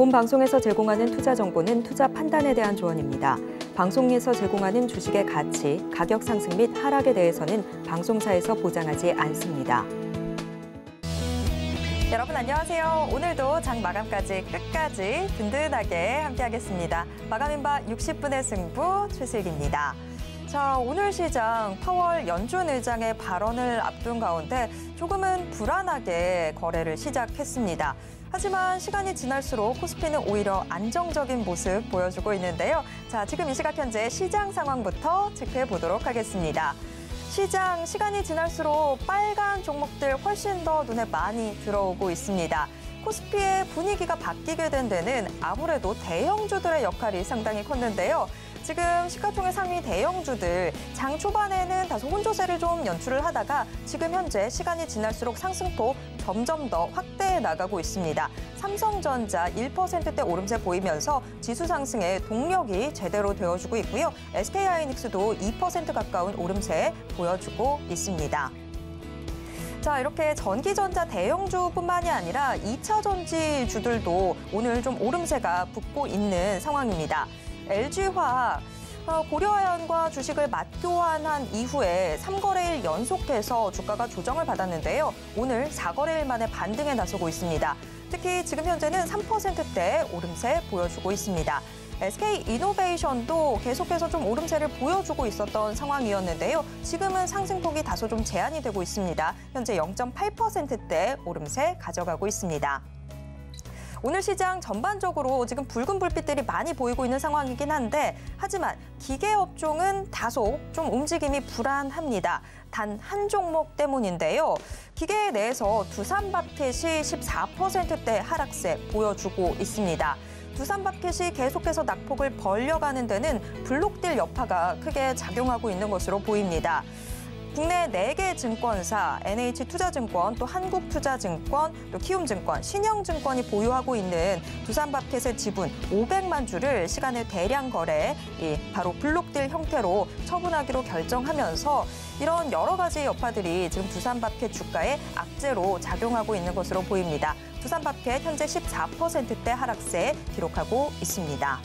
본 방송에서 제공하는 투자 정보는 투자 판단에 대한 조언입니다. 방송에서 제공하는 주식의 가치, 가격 상승 및 하락에 대해서는 방송사에서 보장하지 않습니다. 여러분 안녕하세요. 오늘도 장 마감까지 끝까지 든든하게 함께하겠습니다. 마감인바 60분의 승부 최슬기입니다. 자, 오늘 시장 파월 연준 의장의 발언을 앞둔 가운데 조금은 불안하게 거래를 시작했습니다. 하지만 시간이 지날수록 코스피는 오히려 안정적인 모습 보여주고 있는데요. 자, 지금 이 시각 현재 시장 상황부터 체크해 보도록 하겠습니다. 시간이 지날수록 빨간 종목들 훨씬 더 눈에 많이 들어오고 있습니다. 코스피의 분위기가 바뀌게 된 데는 아무래도 대형주들의 역할이 상당히 컸는데요. 지금 시가총액 상위 대형주들 장 초반에는 다소 혼조세를 좀 연출을 하다가 지금 현재 시간이 지날수록 상승폭 점점 더 확대해 나가고 있습니다. 삼성전자 1%대 오름세 보이면서 지수 상승에 동력이 제대로 되어주고 있고요. SK하이닉스도 2% 가까운 오름세 보여주고 있습니다. 자, 이렇게 전기전자 대형주뿐만이 아니라 2차 전지주들도 오늘 좀 오름세가 붙고 있는 상황입니다. LG화학, 고려아연과 주식을 맞교환한 이후에 3거래일 연속해서 주가가 조정을 받았는데요. 오늘 4거래일 만에 반등에 나서고 있습니다. 특히 지금 현재는 3%대 오름세 보여주고 있습니다. SK이노베이션도 계속해서 좀 오름세를 보여주고 있었던 상황이었는데요. 지금은 상승폭이 다소 좀 제한이 되고 있습니다. 현재 0.8%대 오름세 가져가고 있습니다. 오늘 시장 전반적으로 지금 붉은 불빛들이 많이 보이고 있는 상황이긴 한데 하지만 기계업종은 다소 좀 움직임이 불안합니다. 단 한 종목 때문인데요. 기계 내에서 두산바켓이 14%대 하락세 보여주고 있습니다. 두산바켓이 계속해서 낙폭을 벌려가는 데는 블록딜 여파가 크게 작용하고 있는 것으로 보입니다. 국내 4개 증권사, NH투자증권, 또 한국투자증권, 또 키움증권, 신영증권이 보유하고 있는 두산바켓의 지분 500만 주를 시간의 대량 거래, 바로 블록딜 형태로 처분하기로 결정하면서 이런 여러 가지 여파들이 지금 두산바켓 주가에 악재로 작용하고 있는 것으로 보입니다. 두산바켓 현재 14%대 하락세 기록하고 있습니다.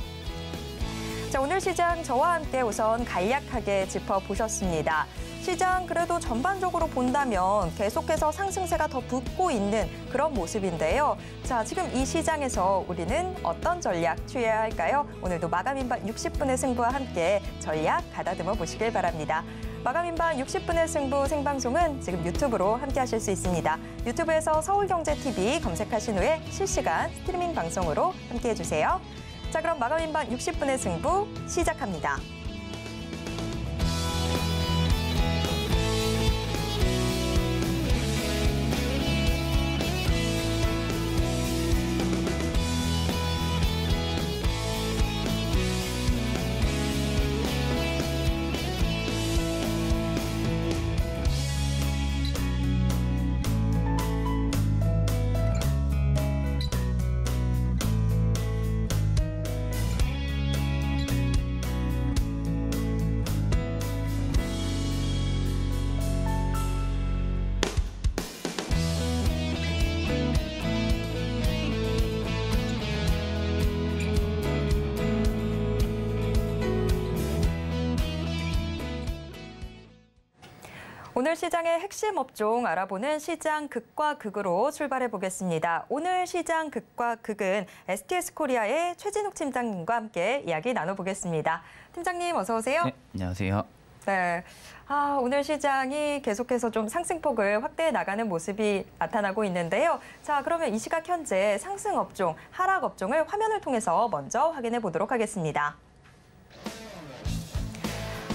자, 오늘 시장 저와 함께 우선 간략하게 짚어보셨습니다. 시장 그래도 전반적으로 본다면 계속해서 상승세가 더 붙고 있는 그런 모습인데요. 자, 지금 이 시장에서 우리는 어떤 전략 취해야 할까요? 오늘도 마감인방 60분의 승부와 함께 전략 가다듬어 보시길 바랍니다. 마감인방 60분의 승부 생방송은 지금 유튜브로 함께 하실 수 있습니다. 유튜브에서 서울경제TV 검색하신 후에 실시간 스트리밍 방송으로 함께 해주세요. 자, 그럼 마감인방 60분의 승부 시작합니다. 오늘 시장의 핵심 업종 알아보는 시장 극과 극으로 출발해 보겠습니다. 오늘 시장 극과 극은 STS코리아의 최진욱 팀장님과 함께 이야기 나눠보겠습니다. 팀장님 어서 오세요. 네, 안녕하세요. 네, 오늘 시장이 계속해서 좀 상승폭을 확대해 나가는 모습이 나타나고 있는데요. 자, 그러면 이 시각 현재 상승 업종, 하락 업종을 화면을 통해서 먼저 확인해 보도록 하겠습니다.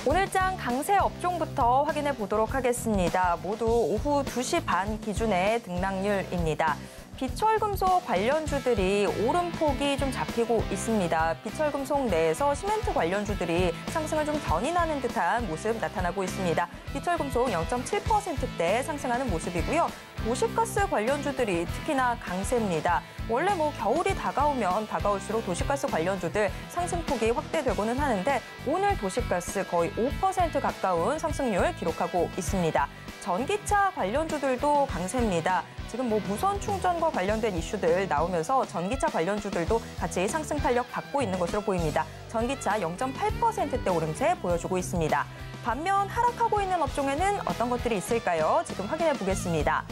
오늘장 강세 업종부터 확인해 보도록 하겠습니다. 모두 오후 2시 반 기준의 등락률입니다. 비철금속 관련주들이 오름폭이 좀 잡히고 있습니다. 비철금속 내에서 시멘트 관련주들이 상승을 좀 견인하는 듯한 모습 나타나고 있습니다. 비철금속 0.7%대 상승하는 모습이고요. 도시가스 관련주들이 특히나 강세입니다. 원래 겨울이 다가오면 다가올수록 도시가스 관련주들 상승폭이 확대되고는 하는데 오늘 도시가스 거의 5% 가까운 상승률 기록하고 있습니다. 전기차 관련주들도 강세입니다. 지금 무선 충전과 관련된 이슈들 나오면서 전기차 관련주들도 같이 상승 탄력 받고 있는 것으로 보입니다. 전기차 0.8%대 오름세 보여주고 있습니다. 반면 하락하고 있는 업종에는 어떤 것들이 있을까요? 지금 확인해 보겠습니다.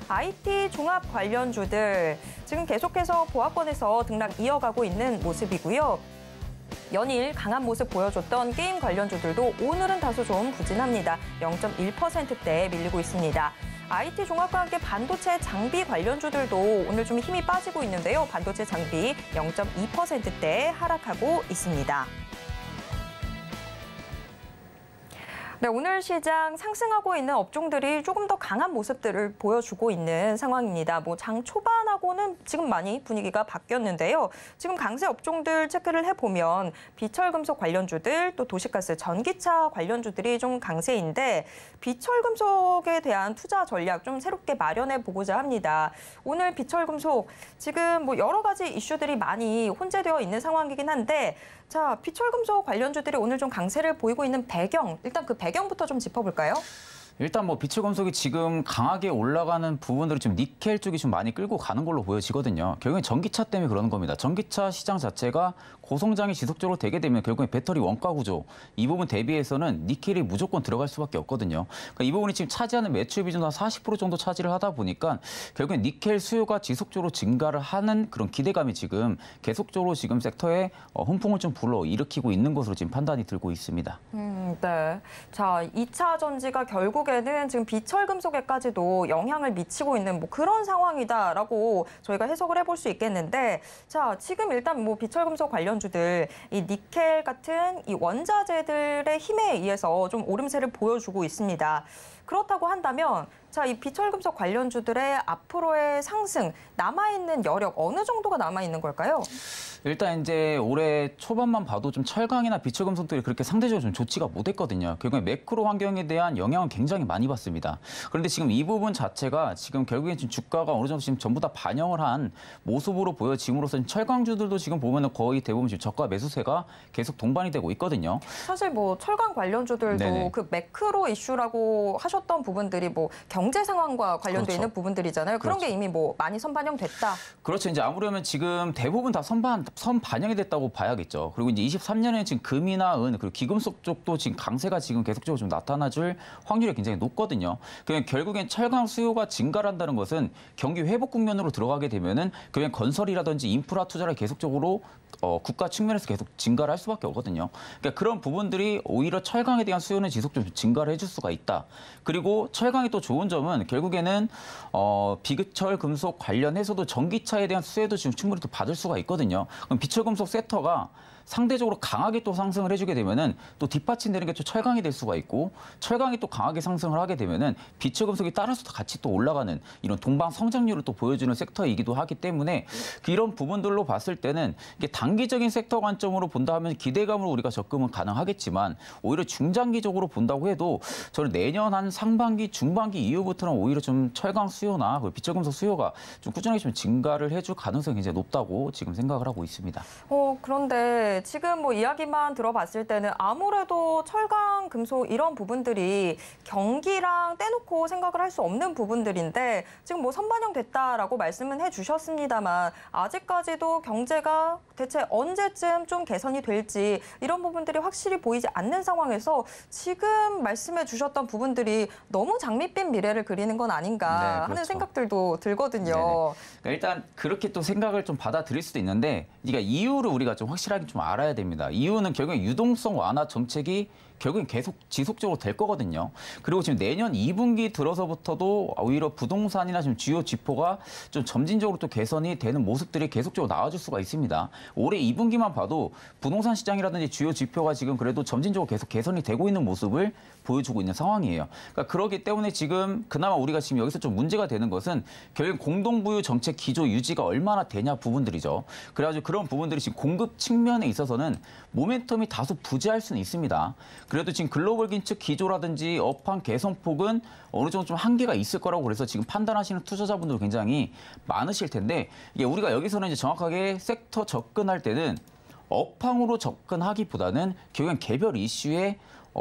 IT 종합 관련주들 지금 계속해서 보합권에서 등락 이어가고 있는 모습이고요. 연일 강한 모습 보여줬던 게임 관련주들도 오늘은 다소 좀 부진합니다. 0.1%대에 밀리고 있습니다. IT 종합과 함께 반도체 장비 관련주들도 오늘 좀 힘이 빠지고 있는데요. 반도체 장비 0.2%대에 하락하고 있습니다. 네, 오늘 시장 상승하고 있는 업종들이 조금 더 강한 모습들을 보여주고 있는 상황입니다. 장 초반하고는 지금 많이 분위기가 바뀌었는데요. 지금 강세 업종들 체크를 해보면 비철금속 관련주들, 또 도시가스, 전기차 관련주들이 좀 강세인데 비철금속에 대한 투자 전략 좀 새롭게 마련해 보고자 합니다. 오늘 비철금속 지금 여러 가지 이슈들이 많이 혼재되어 있는 상황이긴 한데 자, 비철금속 관련주들이 오늘 좀 강세를 보이고 있는 배경, 일단 그 배경부터 좀 짚어볼까요? 일단 비철금속이 지금 강하게 올라가는 부분들이 좀 니켈 쪽이 좀 많이 끌고 가는 걸로 보여지거든요. 결국엔 전기차 때문에 그러는 겁니다. 전기차 시장 자체가 고성장이 지속적으로 되게 되면 결국엔 배터리 원가 구조 이 부분 대비해서는 니켈이 무조건 들어갈 수밖에 없거든요. 그러니까 이 부분이 지금 차지하는 매출 비중도 한 40% 정도 차지를 하다 보니까 결국엔 니켈 수요가 지속적으로 증가를 하는 그런 기대감이 지금 계속적으로 지금 섹터에 훈풍을 좀 불러일으키고 있는 것으로 지금 판단이 들고 있습니다. 네. 자, 2차 전지가 결국에는 지금 비철금속에까지도 영향을 미치고 있는 그런 상황이다라고 저희가 해석을 해볼 수 있겠는데 자, 지금 일단 비철금속 관련주들 이 니켈 같은 이 원자재들의 힘에 의해서 좀 오름세를 보여주고 있습니다. 그렇다고 한다면 자, 이 비철금속 관련주들의 앞으로의 상승, 남아있는 여력 어느 정도가 남아있는 걸까요? 일단 이제 올해 초반만 봐도 좀 철강이나 비철금속들이 그렇게 상대적으로 좀 좋지가 못했거든요. 결국에 매크로 환경에 대한 영향은 굉장히 많이 받습니다. 그런데 지금 이 부분 자체가 지금 결국엔 지금 주가가 어느 정도 지금 전부 다 반영을 한 모습으로 보여짐으로써 철강주들도 지금 보면은 거의 대부분 지금 저가 매수세가 계속 동반이 되고 있거든요. 사실 철강 관련주들도 네네. 그 매크로 이슈라고 하셨던 부분들이 경제 상황과 관련돼 있는 부분들이잖아요. 그런 게 이미 많이 선반영됐다. 그렇죠. 이제 아무려면 지금 대부분 다 선반영이 됐다고 봐야겠죠. 그리고 이제 23년에 지금 금이나 은 그리고 기금속 쪽도 지금 강세가 지금 계속적으로 좀 나타나줄 확률이 굉장히 높거든요. 그냥 결국엔 철강 수요가 증가한다는 것은 경기 회복 국면으로 들어가게 되면은 그냥 건설이라든지 인프라 투자를 계속적으로 국가 측면에서 계속 증가를 할 수밖에 없거든요. 그러니까 그런 부분들이 오히려 철강에 대한 수요는 지속적으로 증가를 해줄 수가 있다. 그리고 철강이 또 좋은 점은 결국에는 비철 금속 관련해서도 전기차에 대한 수혜도 지금 충분히 또 받을 수가 있거든요. 그럼 비철 금속 섹터가 상대적으로 강하게 또 상승을 해주게 되면은 또 뒷받침되는 게 또 철강이 될 수가 있고 철강이 또 강하게 상승을 하게 되면은 비철 금속이 따라서 같이 또 올라가는 이런 동방 성장률을 또 보여주는 섹터이기도 하기 때문에 이런 부분들로 봤을 때는 이게 단기적인 섹터 관점으로 본다 하면 기대감으로 우리가 접근은 가능하겠지만 오히려 중장기적으로 본다고 해도 저는 내년 한 상반기, 중반기 이후부터는 오히려 좀 철강 수요나 비철 금속 수요가 좀 꾸준하게 좀 증가를 해줄 가능성이 굉장히 높다고 지금 생각을 하고 있습니다. 그런데 지금 이야기만 들어봤을 때는 아무래도 철강, 금속 이런 부분들이 경기랑 떼놓고 생각을 할 수 없는 부분들인데 지금 선반영됐다라고 말씀은 해주셨습니다만 아직까지도 경제가 대체 언제쯤 좀 개선이 될지 이런 부분들이 확실히 보이지 않는 상황에서 지금 말씀해 주셨던 부분들이 너무 장밋빛 미래를 그리는 건 아닌가 하는 생각들도 들거든요. 그러니까 일단 그렇게 또 생각을 좀 받아들일 수도 있는데 그러니까 이유를 우리가 좀 확실하게 좀 알아야 됩니다. 이유는 결국에 유동성 완화 정책이 결국엔 계속 지속적으로 될 거거든요. 그리고 지금 내년 2분기 들어서부터도 오히려 부동산이나 지금 주요 지표가 좀 점진적으로 또 개선이 되는 모습들이 계속적으로 나와줄 수가 있습니다. 올해 2분기만 봐도 부동산 시장이라든지 주요 지표가 지금 그래도 점진적으로 계속 개선이 되고 있는 모습을 보여주고 있는 상황이에요. 그러니까 그렇기 때문에 지금 그나마 우리가 지금 여기서 좀 문제가 되는 것은 결국 공동부유 정책 기조 유지가 얼마나 되냐 부분들이죠. 그래가지고 그런 부분들이 지금 공급 측면에 있어서는 모멘텀이 다소 부재할 수는 있습니다. 그래도 지금 글로벌 긴축 기조라든지 업황 개선폭은 어느 정도 좀 한계가 있을 거라고 그래서 지금 판단하시는 투자자분들 굉장히 많으실 텐데 이게 우리가 여기서는 이제 정확하게 섹터 접근할 때는 업황으로 접근하기보다는 결국엔 개별 이슈에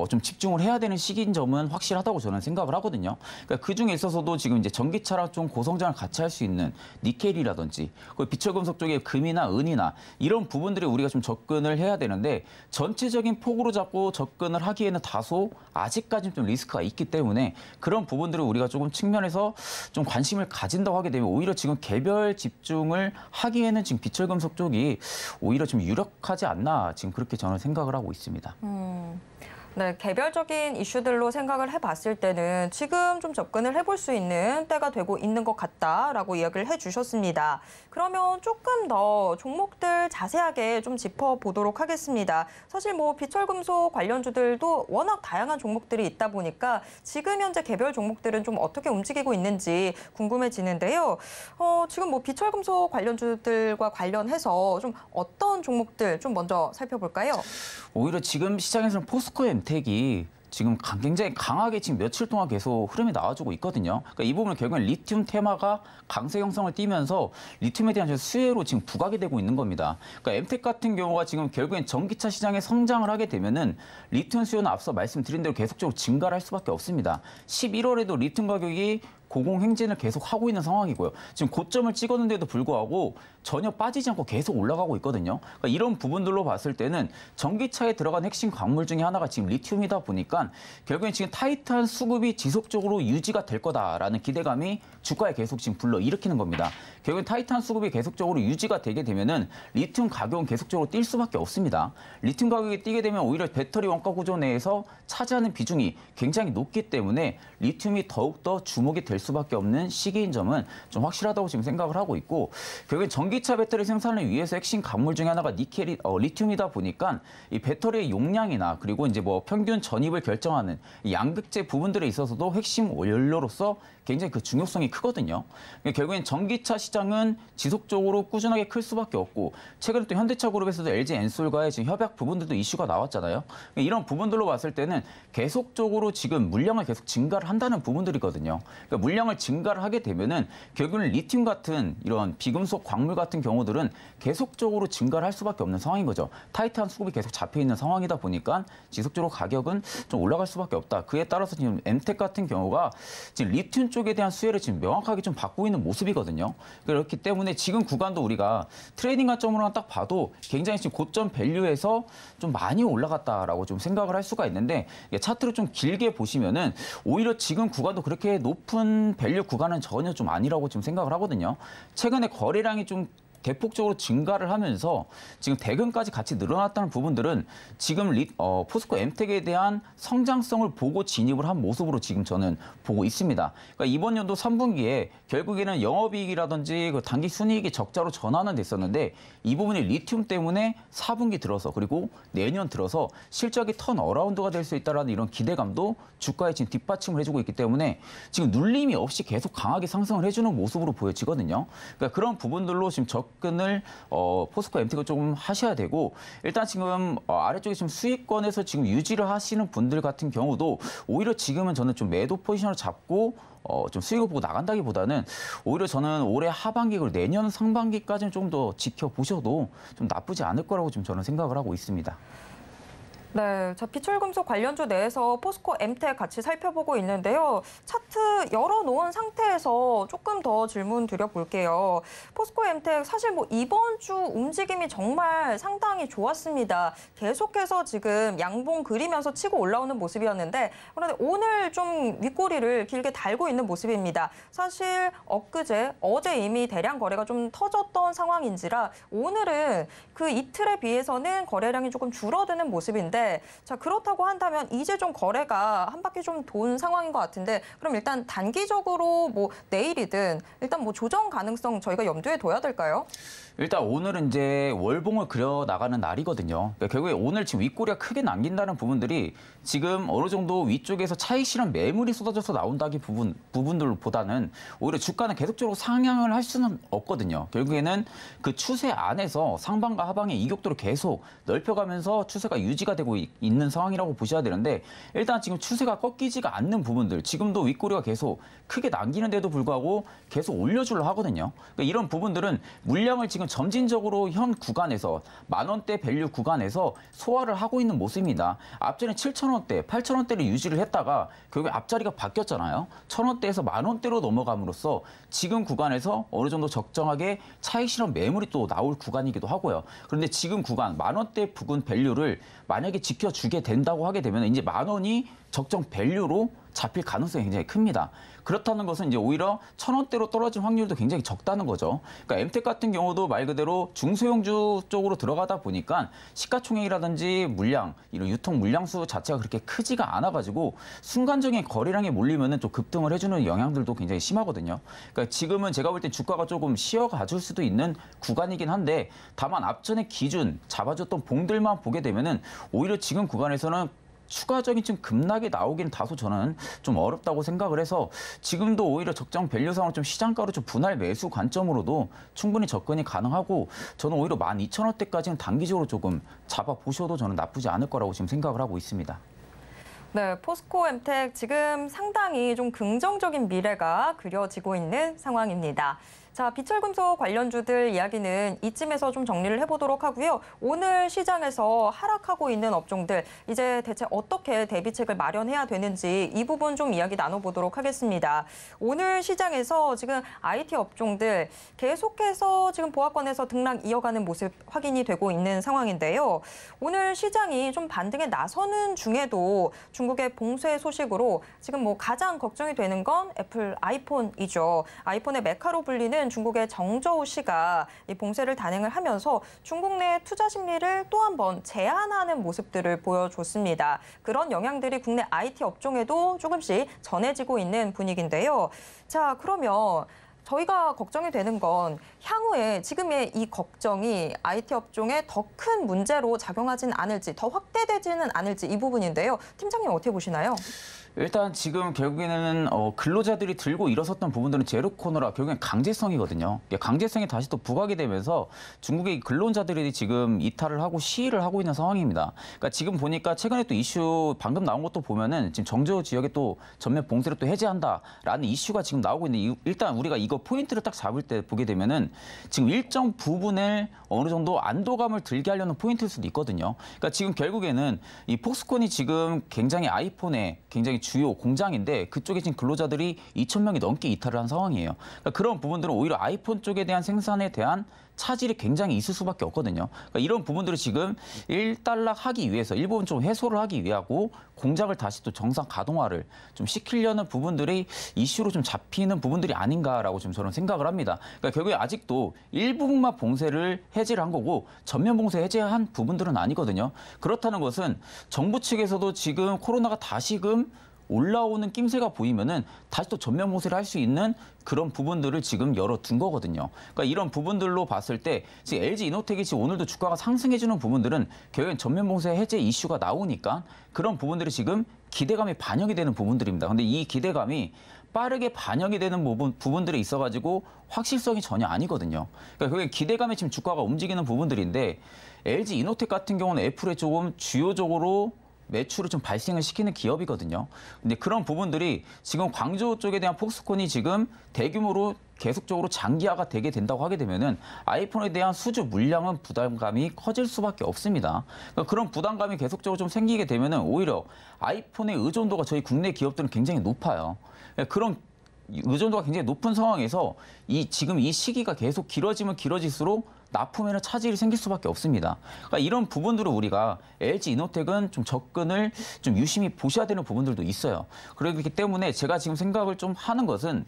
좀 집중을 해야 되는 시기인 점은 확실하다고 저는 생각을 하거든요. 그러니까 그 중에 있어서도 지금 이제 전기차랑 좀 고성장을 같이 할 수 있는 니켈이라든지 비철금속 쪽의 금이나 은이나 이런 부분들이 우리가 좀 접근을 해야 되는데 전체적인 폭으로 잡고 접근을 하기에는 다소 아직까지는 좀 리스크가 있기 때문에 그런 부분들을 우리가 조금 측면에서 좀 관심을 가진다고 하게 되면 오히려 지금 개별 집중을 하기에는 지금 비철금속 쪽이 오히려 좀 유력하지 않나 지금 그렇게 저는 생각을 하고 있습니다. 네, 개별적인 이슈들로 생각을 해봤을 때는 지금 좀 접근을 해볼 수 있는 때가 되고 있는 것 같다라고 이야기를 해주셨습니다. 그러면 조금 더 종목들 자세하게 좀 짚어보도록 하겠습니다. 사실 뭐 비철금속 관련주들도 워낙 다양한 종목들이 있다 보니까 지금 현재 개별 종목들은 좀 어떻게 움직이고 있는지 궁금해지는데요. 지금 뭐 비철금속 관련주들과 관련해서 좀 어떤 종목들 좀 먼저 살펴볼까요? 오히려 지금 시장에서는 포스코 엔텍이 지금 굉장히 강하게 지금 며칠 동안 계속 흐름이 나와주고 있거든요. 그러니까 이 부분은 결국엔 리튬 테마가 강세 형성을 띠면서 리튬에 대한 수혜로 지금 부각이 되고 있는 겁니다. 그러니까 엠텍 같은 경우가 지금 결국엔 전기차 시장에 성장을 하게 되면은 리튬 수요는 앞서 말씀드린 대로 계속적으로 증가를 할 수밖에 없습니다. 11월에도 리튬 가격이 고공행진을 계속 하고 있는 상황이고요. 지금 고점을 찍었는데도 불구하고 전혀 빠지지 않고 계속 올라가고 있거든요. 그러니까 이런 부분들로 봤을 때는 전기차에 들어간 핵심 광물 중에 하나가 지금 리튬이다 보니까 결국엔 지금 타이트한 수급이 지속적으로 유지가 될 거다라는 기대감이 주가에 계속 지금 불러일으키는 겁니다. 결국엔 타이트한 수급이 계속적으로 유지가 되게 되면은 리튬 가격은 계속적으로 뛸 수밖에 없습니다. 리튬 가격이 뛰게 되면 오히려 배터리 원가 구조 내에서 차지하는 비중이 굉장히 높기 때문에 리튬이 더욱더 주목이 될 수밖에 없는 시기인 점은 좀 확실하다고 지금 생각을 하고 있고 결국엔 전기차 배터리 생산을 위해서 핵심 광물 중에 하나가 리튬이다 보니까 이 배터리의 용량이나 그리고 이제 뭐 평균 전입을 결정하는 이 양극재 부분들에 있어서도 핵심 원료로서 굉장히 그 중요성이 크거든요. 결국엔 전기차 시장은 지속적으로 꾸준하게 클 수밖에 없고 최근에 또 현대차 그룹에서도 LG 엔솔과의 지금 협약 부분들도 이슈가 나왔잖아요. 이런 부분들로 봤을 때는 계속적으로 지금 물량을 계속 증가를 한다는 부분들이거든요. 그러니까 물량을 증가를 하게 되면은 결국은 리튬 같은 이런 비금속 광물 같은 경우들은 계속적으로 증가를 할 수밖에 없는 상황인 거죠. 타이트한 수급이 계속 잡혀 있는 상황이다 보니까 지속적으로 가격은 좀 올라갈 수밖에 없다. 그에 따라서 지금 엠텍 같은 경우가 지금 리튬 쪽에 대한 수혜를 지금 명확하게 좀 받고 있는 모습이거든요. 그렇기 때문에 지금 구간도 우리가 트레이딩 관점으로만 딱 봐도 굉장히 지금 고점 밸류에서 좀 많이 올라갔다라고 좀 생각을 할 수가 있는데 차트를 좀 길게 보시면은 오히려 지금 구간도 그렇게 높은 밸류 구간은 전혀 좀 아니라고 지금 생각을 하거든요. 최근에 거래량이 좀 대폭적으로 증가를 하면서 지금 대금까지 같이 늘어났다는 부분들은 지금 포스코 엠텍에 대한 성장성을 보고 진입을 한 모습으로 지금 저는 보고 있습니다. 그러니까 이번 연도 3분기에 결국에는 영업이익이라든지 그 단기 순이익이 적자로 전환은 됐었는데 이 부분이 리튬 때문에 4분기 들어서 그리고 내년 들어서 실적이 턴 어라운드가 될 수 있다는 이런 기대감도 주가에 지금 뒷받침을 해주고 있기 때문에 지금 눌림이 없이 계속 강하게 상승을 해주는 모습으로 보여지거든요. 그러니까 그런 부분들로 지금 접근을 포스코 엠텍을 조금 하셔야 되고 일단 지금 아래쪽에 지금 수익권에서 지금 유지를 하시는 분들 같은 경우도 오히려 지금은 저는 좀 매도 포지션을 잡고 좀 수익을 보고 나간다기보다는 오히려 저는 올해 하반기 그리고 내년 상반기까지는 좀 더 지켜보셔도 좀 나쁘지 않을 거라고 지금 저는 생각을 하고 있습니다. 네, 자, 비철금속 관련주 내에서 포스코 엠텍 같이 살펴보고 있는데요. 차트 열어놓은 상태에서 조금 더 질문 드려볼게요. 포스코 엠텍 사실 뭐 이번 주 움직임이 정말 상당히 좋았습니다. 계속해서 지금 양봉 그리면서 치고 올라오는 모습이었는데 그런데 오늘 좀 윗꼬리를 길게 달고 있는 모습입니다. 사실 어제 이미 대량 거래가 좀 터졌던 상황인지라 오늘은 그 이틀에 비해서는 거래량이 조금 줄어드는 모습인데 자, 그렇다고 한다면 이제 좀 거래가 한 바퀴 좀 돈 상황인 것 같은데 그럼 일단 단기적으로 뭐 내일이든 일단 뭐 조정 가능성 저희가 염두에 둬야 될까요? 일단 오늘은 이제 월봉을 그려 나가는 날이거든요. 그러니까 결국에 오늘 지금 윗꼬리가 크게 남긴다는 부분들이 지금 어느 정도 위쪽에서 차익 실현 매물이 쏟아져서 나온다기 부분들보다는 오히려 주가는 계속적으로 상향을 할 수는 없거든요. 결국에는 그 추세 안에서 상방과 하방의 이격도를 계속 넓혀가면서 추세가 유지가 되고 되고 있는 상황이라고 보셔야 되는데 일단 지금 추세가 꺾이지가 않는 부분들 지금도 윗꼬리가 계속 크게 남기는데도 불구하고 계속 올려주려 하거든요. 그러니까 이런 부분들은 물량을 지금 점진적으로 현 구간에서 10,000원대 밸류 구간에서 소화를 하고 있는 모습입니다. 앞전에 7,000원대, 8,000원대를 유지를 했다가 결국에 앞자리가 바뀌었잖아요. 1,000원대에서 10,000원대로 넘어감으로써 지금 구간에서 어느 정도 적정하게 차익 실현 매물이 또 나올 구간이기도 하고요. 그런데 지금 구간 10,000원대 부근 밸류를 만약에 지켜주게 된다고 하게 되면 이제 10,000원이 적정 밸류로 잡힐 가능성이 굉장히 큽니다. 그렇다는 것은 이제 오히려 1,000원대로 떨어질 확률도 굉장히 적다는 거죠. 그러니까 엠텍 같은 경우도 말 그대로 중소형주 쪽으로 들어가다 보니까 시가총액이라든지 물량, 이런 유통 물량수 자체가 그렇게 크지가 않아가지고 순간적인 거래량에 몰리면은 좀 급등을 해주는 영향들도 굉장히 심하거든요. 그러니까 지금은 제가 볼 때 주가가 조금 쉬어가줄 수도 있는 구간이긴 한데 다만 앞전에 기준 잡아줬던 봉들만 보게 되면은 오히려 지금 구간에서는 추가적인 좀 급락이 나오긴 다소 저는 좀 어렵다고 생각을 해서 지금도 오히려 적정 밸류상으로 좀 시장가로 좀 분할 매수 관점으로도 충분히 접근이 가능하고 저는 오히려 12,000원대까지는 단기적으로 조금 잡아보셔도 저는 나쁘지 않을 거라고 지금 생각을 하고 있습니다. 네, 포스코 엠텍 지금 상당히 좀 긍정적인 미래가 그려지고 있는 상황입니다. 자, 비철금속 관련주들 이야기는 이쯤에서 좀 정리를 해보도록 하고요. 오늘 시장에서 하락하고 있는 업종들, 이제 대체 어떻게 대비책을 마련해야 되는지 이 부분 좀 이야기 나눠보도록 하겠습니다. 오늘 시장에서 지금 IT 업종들 계속해서 지금 보합권에서 등락 이어가는 모습 확인이 되고 있는 상황인데요. 오늘 시장이 좀 반등에 나서는 중에도 중국의 봉쇄 소식으로 지금 뭐 가장 걱정이 되는 건 애플 아이폰이죠. 아이폰의 메카로 불리는 중국의 정저우 씨가 이 봉쇄를 단행을 하면서 중국 내 투자 심리를 또 한 번 제한하는 모습들을 보여줬습니다. 그런 영향들이 국내 IT 업종에도 조금씩 전해지고 있는 분위기인데요. 자, 그러면 저희가 걱정이 되는 건 향후에 지금의 이 걱정이 IT 업종에 더 큰 문제로 작용하진 않을지, 더 확대되지는 않을지 이 부분인데요. 팀장님 어떻게 보시나요? 일단 지금 결국에는 근로자들이 들고 일어섰던 부분들은 제로 코너라 결국엔 강제성이거든요. 강제성이 다시 또 부각이 되면서 중국의 근로자들이 지금 이탈을 하고 시위를 하고 있는 상황입니다. 그러니까 지금 보니까 최근에 또 이슈 방금 나온 것도 보면은 지금 정저우 지역에 또 전면 봉쇄를 또 해제한다라는 이슈가 지금 나오고 있는데 일단 우리가 이거 포인트를 딱 잡을 때 보게 되면은 지금 일정 부분을 어느 정도 안도감을 들게 하려는 포인트일 수도 있거든요. 그러니까 지금 결국에는 이 폭스콘이 지금 굉장히 아이폰에 굉장히 주요 공장인데 그쪽에 지금 근로자들이 2,000명이 넘게 이탈을 한 상황이에요. 그러니까 그런 부분들은 오히려 아이폰 쪽에 대한 생산에 대한 차질이 굉장히 있을 수밖에 없거든요. 그러니까 이런 부분들을 지금 일단락하기 위해서 일부분 좀 해소를 하기 위하고 공장을 다시 또 정상 가동화를 좀 시키려는 부분들이 이슈로 좀 잡히는 부분들이 아닌가라고 좀 저는 생각을 합니다. 그러니까 결국에 아직도 일부분만 봉쇄를 해제를 한 거고 전면 봉쇄 해제한 부분들은 아니거든요. 그렇다는 것은 정부 측에서도 지금 코로나가 다시금 올라오는 낌새가 보이면은 다시 또 전면 봉쇄를 할 수 있는 그런 부분들을 지금 열어둔 거거든요. 그러니까 이런 부분들로 봤을 때 지금 LG 이노텍이 지금 오늘도 주가가 상승해주는 부분들은 결국엔 전면 봉쇄 해제 이슈가 나오니까 그런 부분들이 지금 기대감이 반영이 되는 부분들입니다. 근데 이 기대감이 빠르게 반영이 되는 부분들이 있어가지고 확실성이 전혀 아니거든요. 그러니까 그게 기대감에 지금 주가가 움직이는 부분들인데 LG 이노텍 같은 경우는 애플에 조금 주요적으로 매출을 좀 발생을 시키는 기업이거든요. 근데 그런 부분들이 지금 광저우 쪽에 대한 폭스콘이 지금 대규모로 계속적으로 장기화가 되게 된다고 하게 되면은 아이폰에 대한 수주 물량은 부담감이 커질 수밖에 없습니다. 그러니까 그런 부담감이 계속적으로 좀 생기게 되면은 오히려 아이폰의 의존도가 저희 국내 기업들은 굉장히 높아요. 그러니까 그런 의존도가 굉장히 높은 상황에서 지금 이 시기가 계속 길어지면 길어질수록 납품에는 차질이 생길 수밖에 없습니다. 그러니까 이런 부분들을 우리가 LG 이노텍은 좀 접근을 좀 유심히 보셔야 되는 부분들도 있어요. 그렇기 때문에 제가 지금 생각을 좀 하는 것은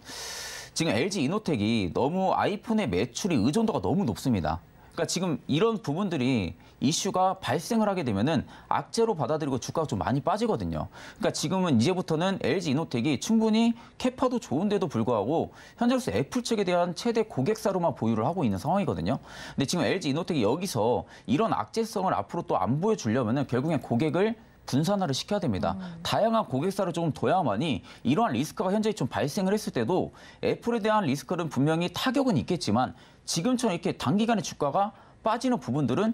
지금 LG 이노텍이 너무 아이폰의 매출이 의존도가 너무 높습니다. 그러니까 지금 이런 부분들이 이슈가 발생을 하게 되면은 악재로 받아들이고 주가가 좀 많이 빠지거든요. 그러니까 지금은 이제부터는 LG 이노텍이 충분히 캐파도 좋은데도 불구하고 현재로서 애플 측에 대한 최대 고객사로만 보유를 하고 있는 상황이거든요. 근데 지금 LG 이노텍이 여기서 이런 악재성을 앞으로 또 안 보여주려면은 결국엔 고객을 분산화를 시켜야 됩니다. 다양한 고객사를 조금 둬야만이 이러한 리스크가 현재 좀 발생을 했을 때도 애플에 대한 리스크는 분명히 타격은 있겠지만 지금처럼 이렇게 단기간에 주가가 빠지는 부분들은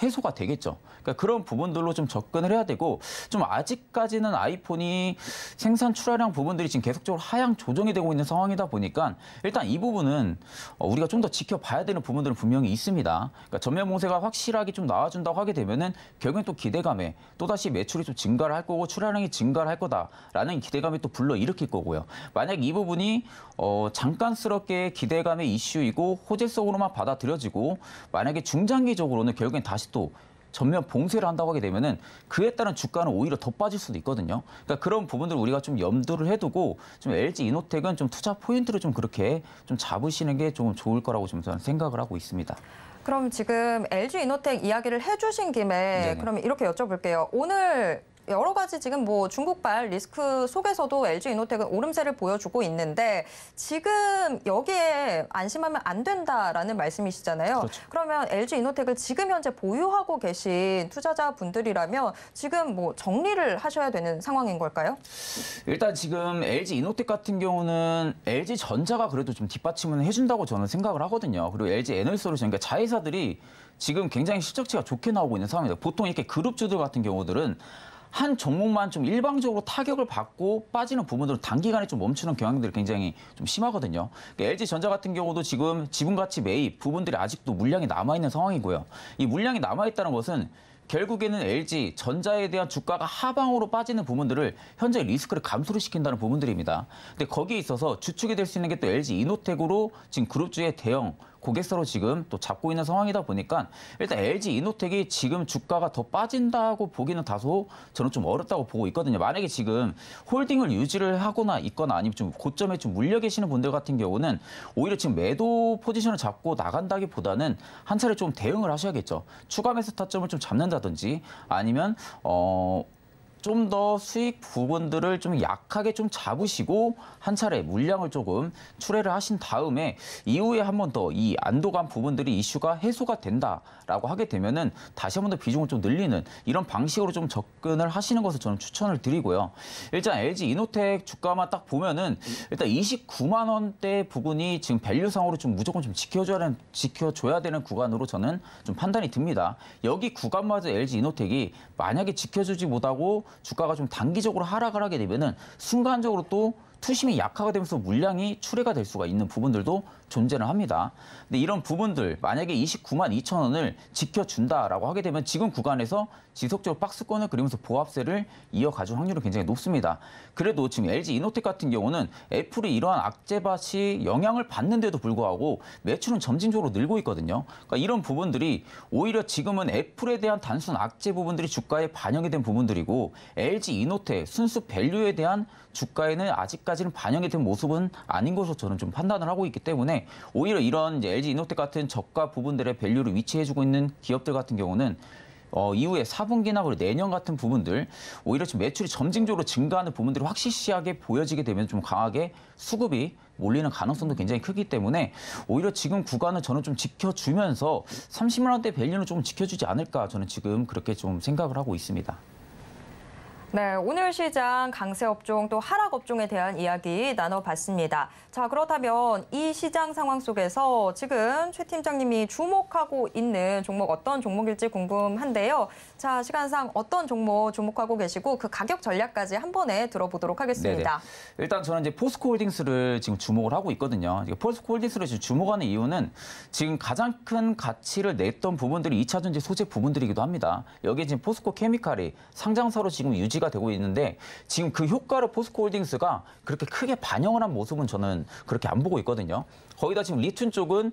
해소가 되겠죠. 그러니까 그런 부분들로 좀 접근을 해야 되고 좀 아직까지는 아이폰이 생산 출하량 부분들이 지금 계속적으로 하향 조정이 되고 있는 상황이다 보니까 일단 이 부분은 우리가 좀 더 지켜봐야 되는 부분들은 분명히 있습니다. 그러니까 전면 봉쇄가 확실하게 좀 나와준다고 하게 되면은 결국엔 또 기대감에 또다시 매출이 좀 증가를 할 거고 출하량이 증가를 할 거다라는 기대감이 또 불러일으킬 거고요. 만약 이 부분이 잠깐스럽게 기대감의 이슈이고 호재성으로만 받아들여지고 만약에 중장기적으로는 결국엔 다시 또 전면 봉쇄를 한다고 하게 되면은 그에 따른 주가는 오히려 더 빠질 수도 있거든요. 그러니까 그런 부분들을 우리가 좀 염두를 해두고 좀 LG 이노텍은 좀 투자 포인트를 좀 그렇게 좀 잡으시는 게 좀 좋을 거라고 좀 저는 생각을 하고 있습니다. 그럼 지금 LG 이노텍 이야기를 해주신 김에 네네. 그럼 이렇게 여쭤볼게요. 오늘 여러 가지 지금 뭐 중국발 리스크 속에서도 LG 이노텍은 오름세를 보여주고 있는데 지금 여기에 안심하면 안 된다라는 말씀이시잖아요. 그렇죠. 그러면 LG 이노텍을 지금 현재 보유하고 계신 투자자분들이라면 지금 뭐 정리를 하셔야 되는 상황인 걸까요? 일단 지금 LG 이노텍 같은 경우는 LG 전자가 그래도 좀 뒷받침을 해준다고 저는 생각을 하거든요. 그리고 LG 에너지솔루션, 그러니까 자회사들이 지금 굉장히 실적치가 좋게 나오고 있는 상황입니다. 보통 이렇게 그룹주들 같은 경우들은 한 종목만 좀 일방적으로 타격을 받고 빠지는 부분들은 단기간에 좀 멈추는 경향들이 굉장히 좀 심하거든요. 그러니까 LG전자 같은 경우도 지금 지분가치 매입 부분들이 아직도 물량이 남아있는 상황이고요. 이 물량이 남아있다는 것은 결국에는 LG 전자에 대한 주가가 하방으로 빠지는 부분들을 현재 리스크를 감소를 시킨다는 부분들입니다. 근데 거기에 있어서 주축이 될 수 있는 게 또 LG 이노텍으로 지금 그룹주의 대형 고객사로 지금 또 잡고 있는 상황이다 보니까 일단 LG 이노텍이 지금 주가가 더 빠진다고 보기는 다소 저는 좀 어렵다고 보고 있거든요. 만약에 지금 홀딩을 유지를 하거나 있거나 아니면 좀 고점에 좀 물려 계시는 분들 같은 경우는 오히려 지금 매도 포지션을 잡고 나간다기보다는 한 차례 좀 대응을 하셔야겠죠. 추가 매수 타점을 좀 잡는다든지 아니면 좀 더 수익 부분들을 좀 약하게 좀 잡으시고 한 차례 물량을 조금 출회를 하신 다음에 이후에 한 번 더 이 안도감 부분들이 이슈가 해소가 된다라고 하게 되면은 다시 한 번 더 비중을 좀 늘리는 이런 방식으로 좀 접근을 하시는 것을 저는 추천을 드리고요. 일단 LG 이노텍 주가만 딱 보면은 일단 29만 원대 부분이 지금 밸류상으로 좀 무조건 좀 지켜줘야 되는 구간으로 저는 좀 판단이 듭니다. 여기 구간마저 LG 이노텍이 만약에 지켜주지 못하고 주가가 좀 단기적으로 하락을 하게 되면은 순간적으로 또 투심이 약화가 되면서 물량이 출회가 될 수가 있는 부분들도 존재를 합니다. 근데 이런 부분들 만약에 29만 2천 원을 지켜준다라고 하게 되면 지금 구간에서 지속적으로 박스권을 그리면서 보합세를 이어가줄 확률이 굉장히 높습니다. 그래도 지금 LG 이노텍 같은 경우는 애플이 이러한 악재밭이 영향을 받는데도 불구하고 매출은 점진적으로 늘고 있거든요. 그러니까 이런 부분들이 오히려 지금은 애플에 대한 단순 악재 부분들이 주가에 반영이 된 부분들이고 LG 이노텍 순수 밸류에 대한 주가에는 아직까지는 반영이 된 모습은 아닌 것으로 저는 좀 판단을 하고 있기 때문에 오히려 이런 이제 LG 이노텍 같은 저가 부분들의 밸류를 위치해주고 있는 기업들 같은 경우는 이후에 4분기나 그리고 내년 같은 부분들 오히려 지금 매출이 점진적으로 증가하는 부분들이 확실시하게 보여지게 되면 좀 강하게 수급이 몰리는 가능성도 굉장히 크기 때문에 오히려 지금 구간을 저는 좀 지켜주면서 30만 원대 밸류는 좀 지켜주지 않을까 저는 지금 그렇게 좀 생각을 하고 있습니다. 네, 오늘 시장 강세 업종 또 하락 업종에 대한 이야기 나눠봤습니다. 자, 그렇다면 이 시장 상황 속에서 지금 최 팀장님이 주목하고 있는 종목 어떤 종목일지 궁금한데요. 자, 시간상 어떤 종목 주목하고 계시고 그 가격 전략까지 한 번에 들어보도록 하겠습니다. 네네. 일단 저는 이제 포스코홀딩스를 지금 주목을 하고 있거든요. 포스코홀딩스를 지금 주목하는 이유는 지금 가장 큰 가치를 냈던 부분들이 2차전지 소재 부분들이기도 합니다. 여기에 지금 포스코 케미칼이 상장사로 지금 유지가 되고 있는데 지금 그 효과를 포스코홀딩스가 그렇게 크게 반영을 한 모습은 저는 그렇게 안 보고 있거든요. 거기다 지금 리튬 쪽은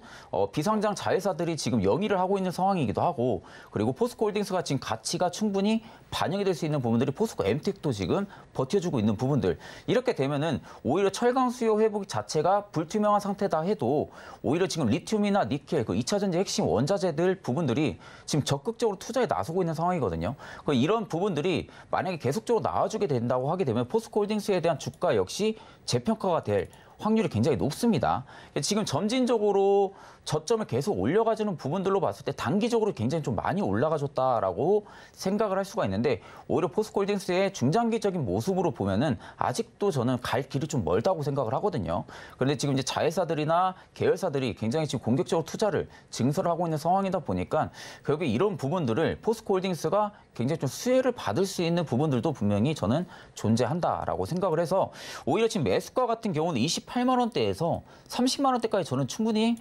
비상장 자회사들이 지금 영위를 하고 있는 상황이기도 하고 그리고 포스코홀딩스가 지금 가치가 충분히 반영이 될 수 있는 부분들이 포스코 엠텍도 지금 버텨주고 있는 부분들 이렇게 되면은 오히려 철강 수요 회복 자체가 불투명한 상태다 해도 오히려 지금 리튬이나 니켈 그 2차전지 핵심 원자재들 부분들이 지금 적극적으로 투자에 나서고 있는 상황이거든요. 이런 부분들이 만약에 계속적으로 나와주게 된다고 하게 되면 포스코홀딩스에 대한 주가 역시 재평가가 될 확률이 굉장히 높습니다. 지금 점진적으로 저점을 계속 올려가지는 부분들로 봤을 때 단기적으로 굉장히 좀 많이 올라가줬다라고 생각을 할 수가 있는데 오히려 포스코홀딩스의 중장기적인 모습으로 보면은 아직도 저는 갈 길이 좀 멀다고 생각을 하거든요. 그런데 지금 이제 자회사들이나 계열사들이 굉장히 지금 공격적으로 투자를 증설을 하고 있는 상황이다 보니까 결국에 이런 부분들을 포스코홀딩스가 굉장히 좀 수혜를 받을 수 있는 부분들도 분명히 저는 존재한다라고 생각을 해서 오히려 지금 매수가 같은 경우는 28만 원대에서 30만 원대까지 저는 충분히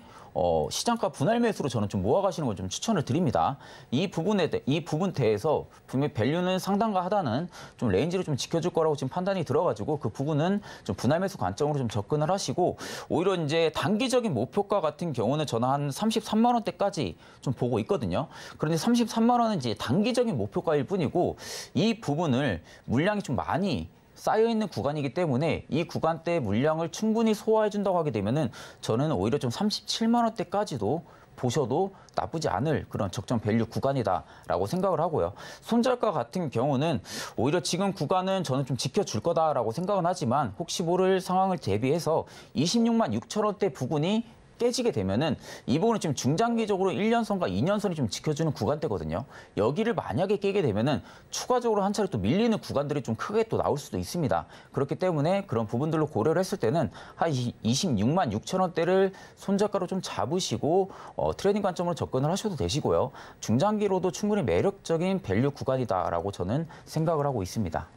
시장가 분할 매수로 저는 좀 모아가시는 걸 좀 추천을 드립니다. 이 부분대에서 분명히 밸류는 상당하다는 좀 레인지를 좀 지켜줄 거라고 지금 판단이 들어가지고 그 부분은 좀 분할 매수 관점으로 좀 접근을 하시고 오히려 이제 단기적인 목표가 같은 경우는 저는 한 33만 원대까지 좀 보고 있거든요. 그런데 33만 원은 이제 단기적인 목표가일 뿐이고 이 부분을 물량이 좀 많이 쌓여있는 구간이기 때문에 이 구간대 물량을 충분히 소화해준다고 하게 되면은 저는 오히려 좀 37만 원대까지도 보셔도 나쁘지 않을 그런 적정 밸류 구간이다라고 생각을 하고요. 손절가 같은 경우는 오히려 지금 구간은 저는 좀 지켜줄 거다라고 생각은 하지만 혹시 모를 상황을 대비해서 26만 6천 원대 부근이 깨지게 되면은 이 부분은 지금 중장기적으로 1년선과 2년선이 좀 지켜주는 구간대거든요. 여기를 만약에 깨게 되면은 추가적으로 한 차례 또 밀리는 구간들이 좀 크게 또 나올 수도 있습니다. 그렇기 때문에 그런 부분들로 고려를 했을 때는 한 26만 6천 원대를 손절가로 좀 잡으시고 트레이딩 관점으로 접근을 하셔도 되시고요. 중장기로도 충분히 매력적인 밸류 구간이다라고 저는 생각을 하고 있습니다.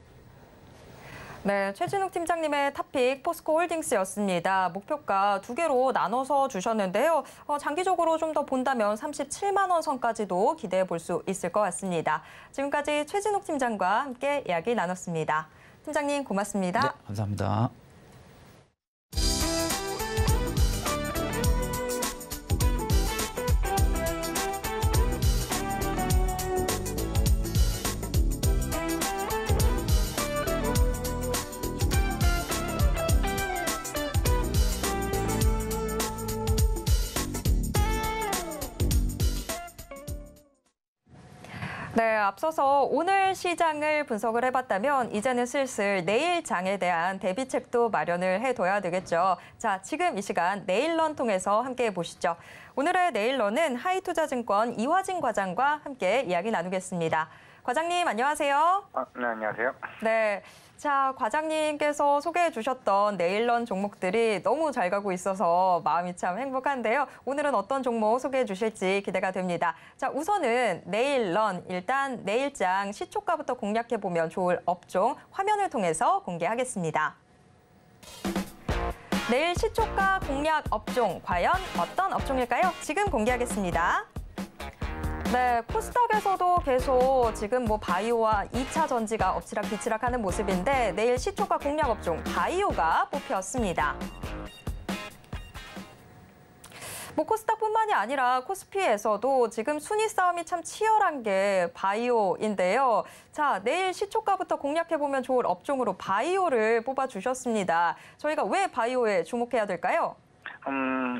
네, 최진욱 팀장님의 탑픽 포스코홀딩스였습니다. 목표가 두 개로 나눠서 주셨는데요. 장기적으로 좀 더 본다면 37만 원 선까지도 기대해 볼 수 있을 것 같습니다. 지금까지 최진욱 팀장과 함께 이야기 나눴습니다. 팀장님 고맙습니다. 네, 감사합니다. 네, 앞서서 오늘 시장을 분석을 해봤다면 이제는 슬슬 내일 장에 대한 대비책도 마련을 해둬야 되겠죠. 자, 지금 이 시간 내일런 통해서 함께 보시죠. 오늘의 내일런은 하이투자증권 이화진 과장과 함께 이야기 나누겠습니다. 과장님, 안녕하세요. 네, 안녕하세요. 네. 자, 과장님께서 소개해 주셨던 내일런 종목들이 너무 잘 가고 있어서 마음이 참 행복한데요. 오늘은 어떤 종목 소개해 주실지 기대가 됩니다. 자, 우선은 내일런, 일단 내일장 시초가부터 공략해 보면 좋을 업종 화면을 통해서 공개하겠습니다. 내일 시초가 공략 업종, 과연 어떤 업종일까요? 지금 공개하겠습니다. 네, 코스닥에서도 계속 지금 바이오와 2차 전지가 엎치락뒤치락하는 모습인데 내일 시초가 공략 업종 바이오가 뽑혔습니다. 코스닥뿐만이 아니라 코스피에서도 지금 순위 싸움이 참 치열한 게 바이오인데요. 자, 내일 시초가부터 공략해보면 좋을 업종으로 바이오를 뽑아주셨습니다. 저희가 왜 바이오에 주목해야 될까요?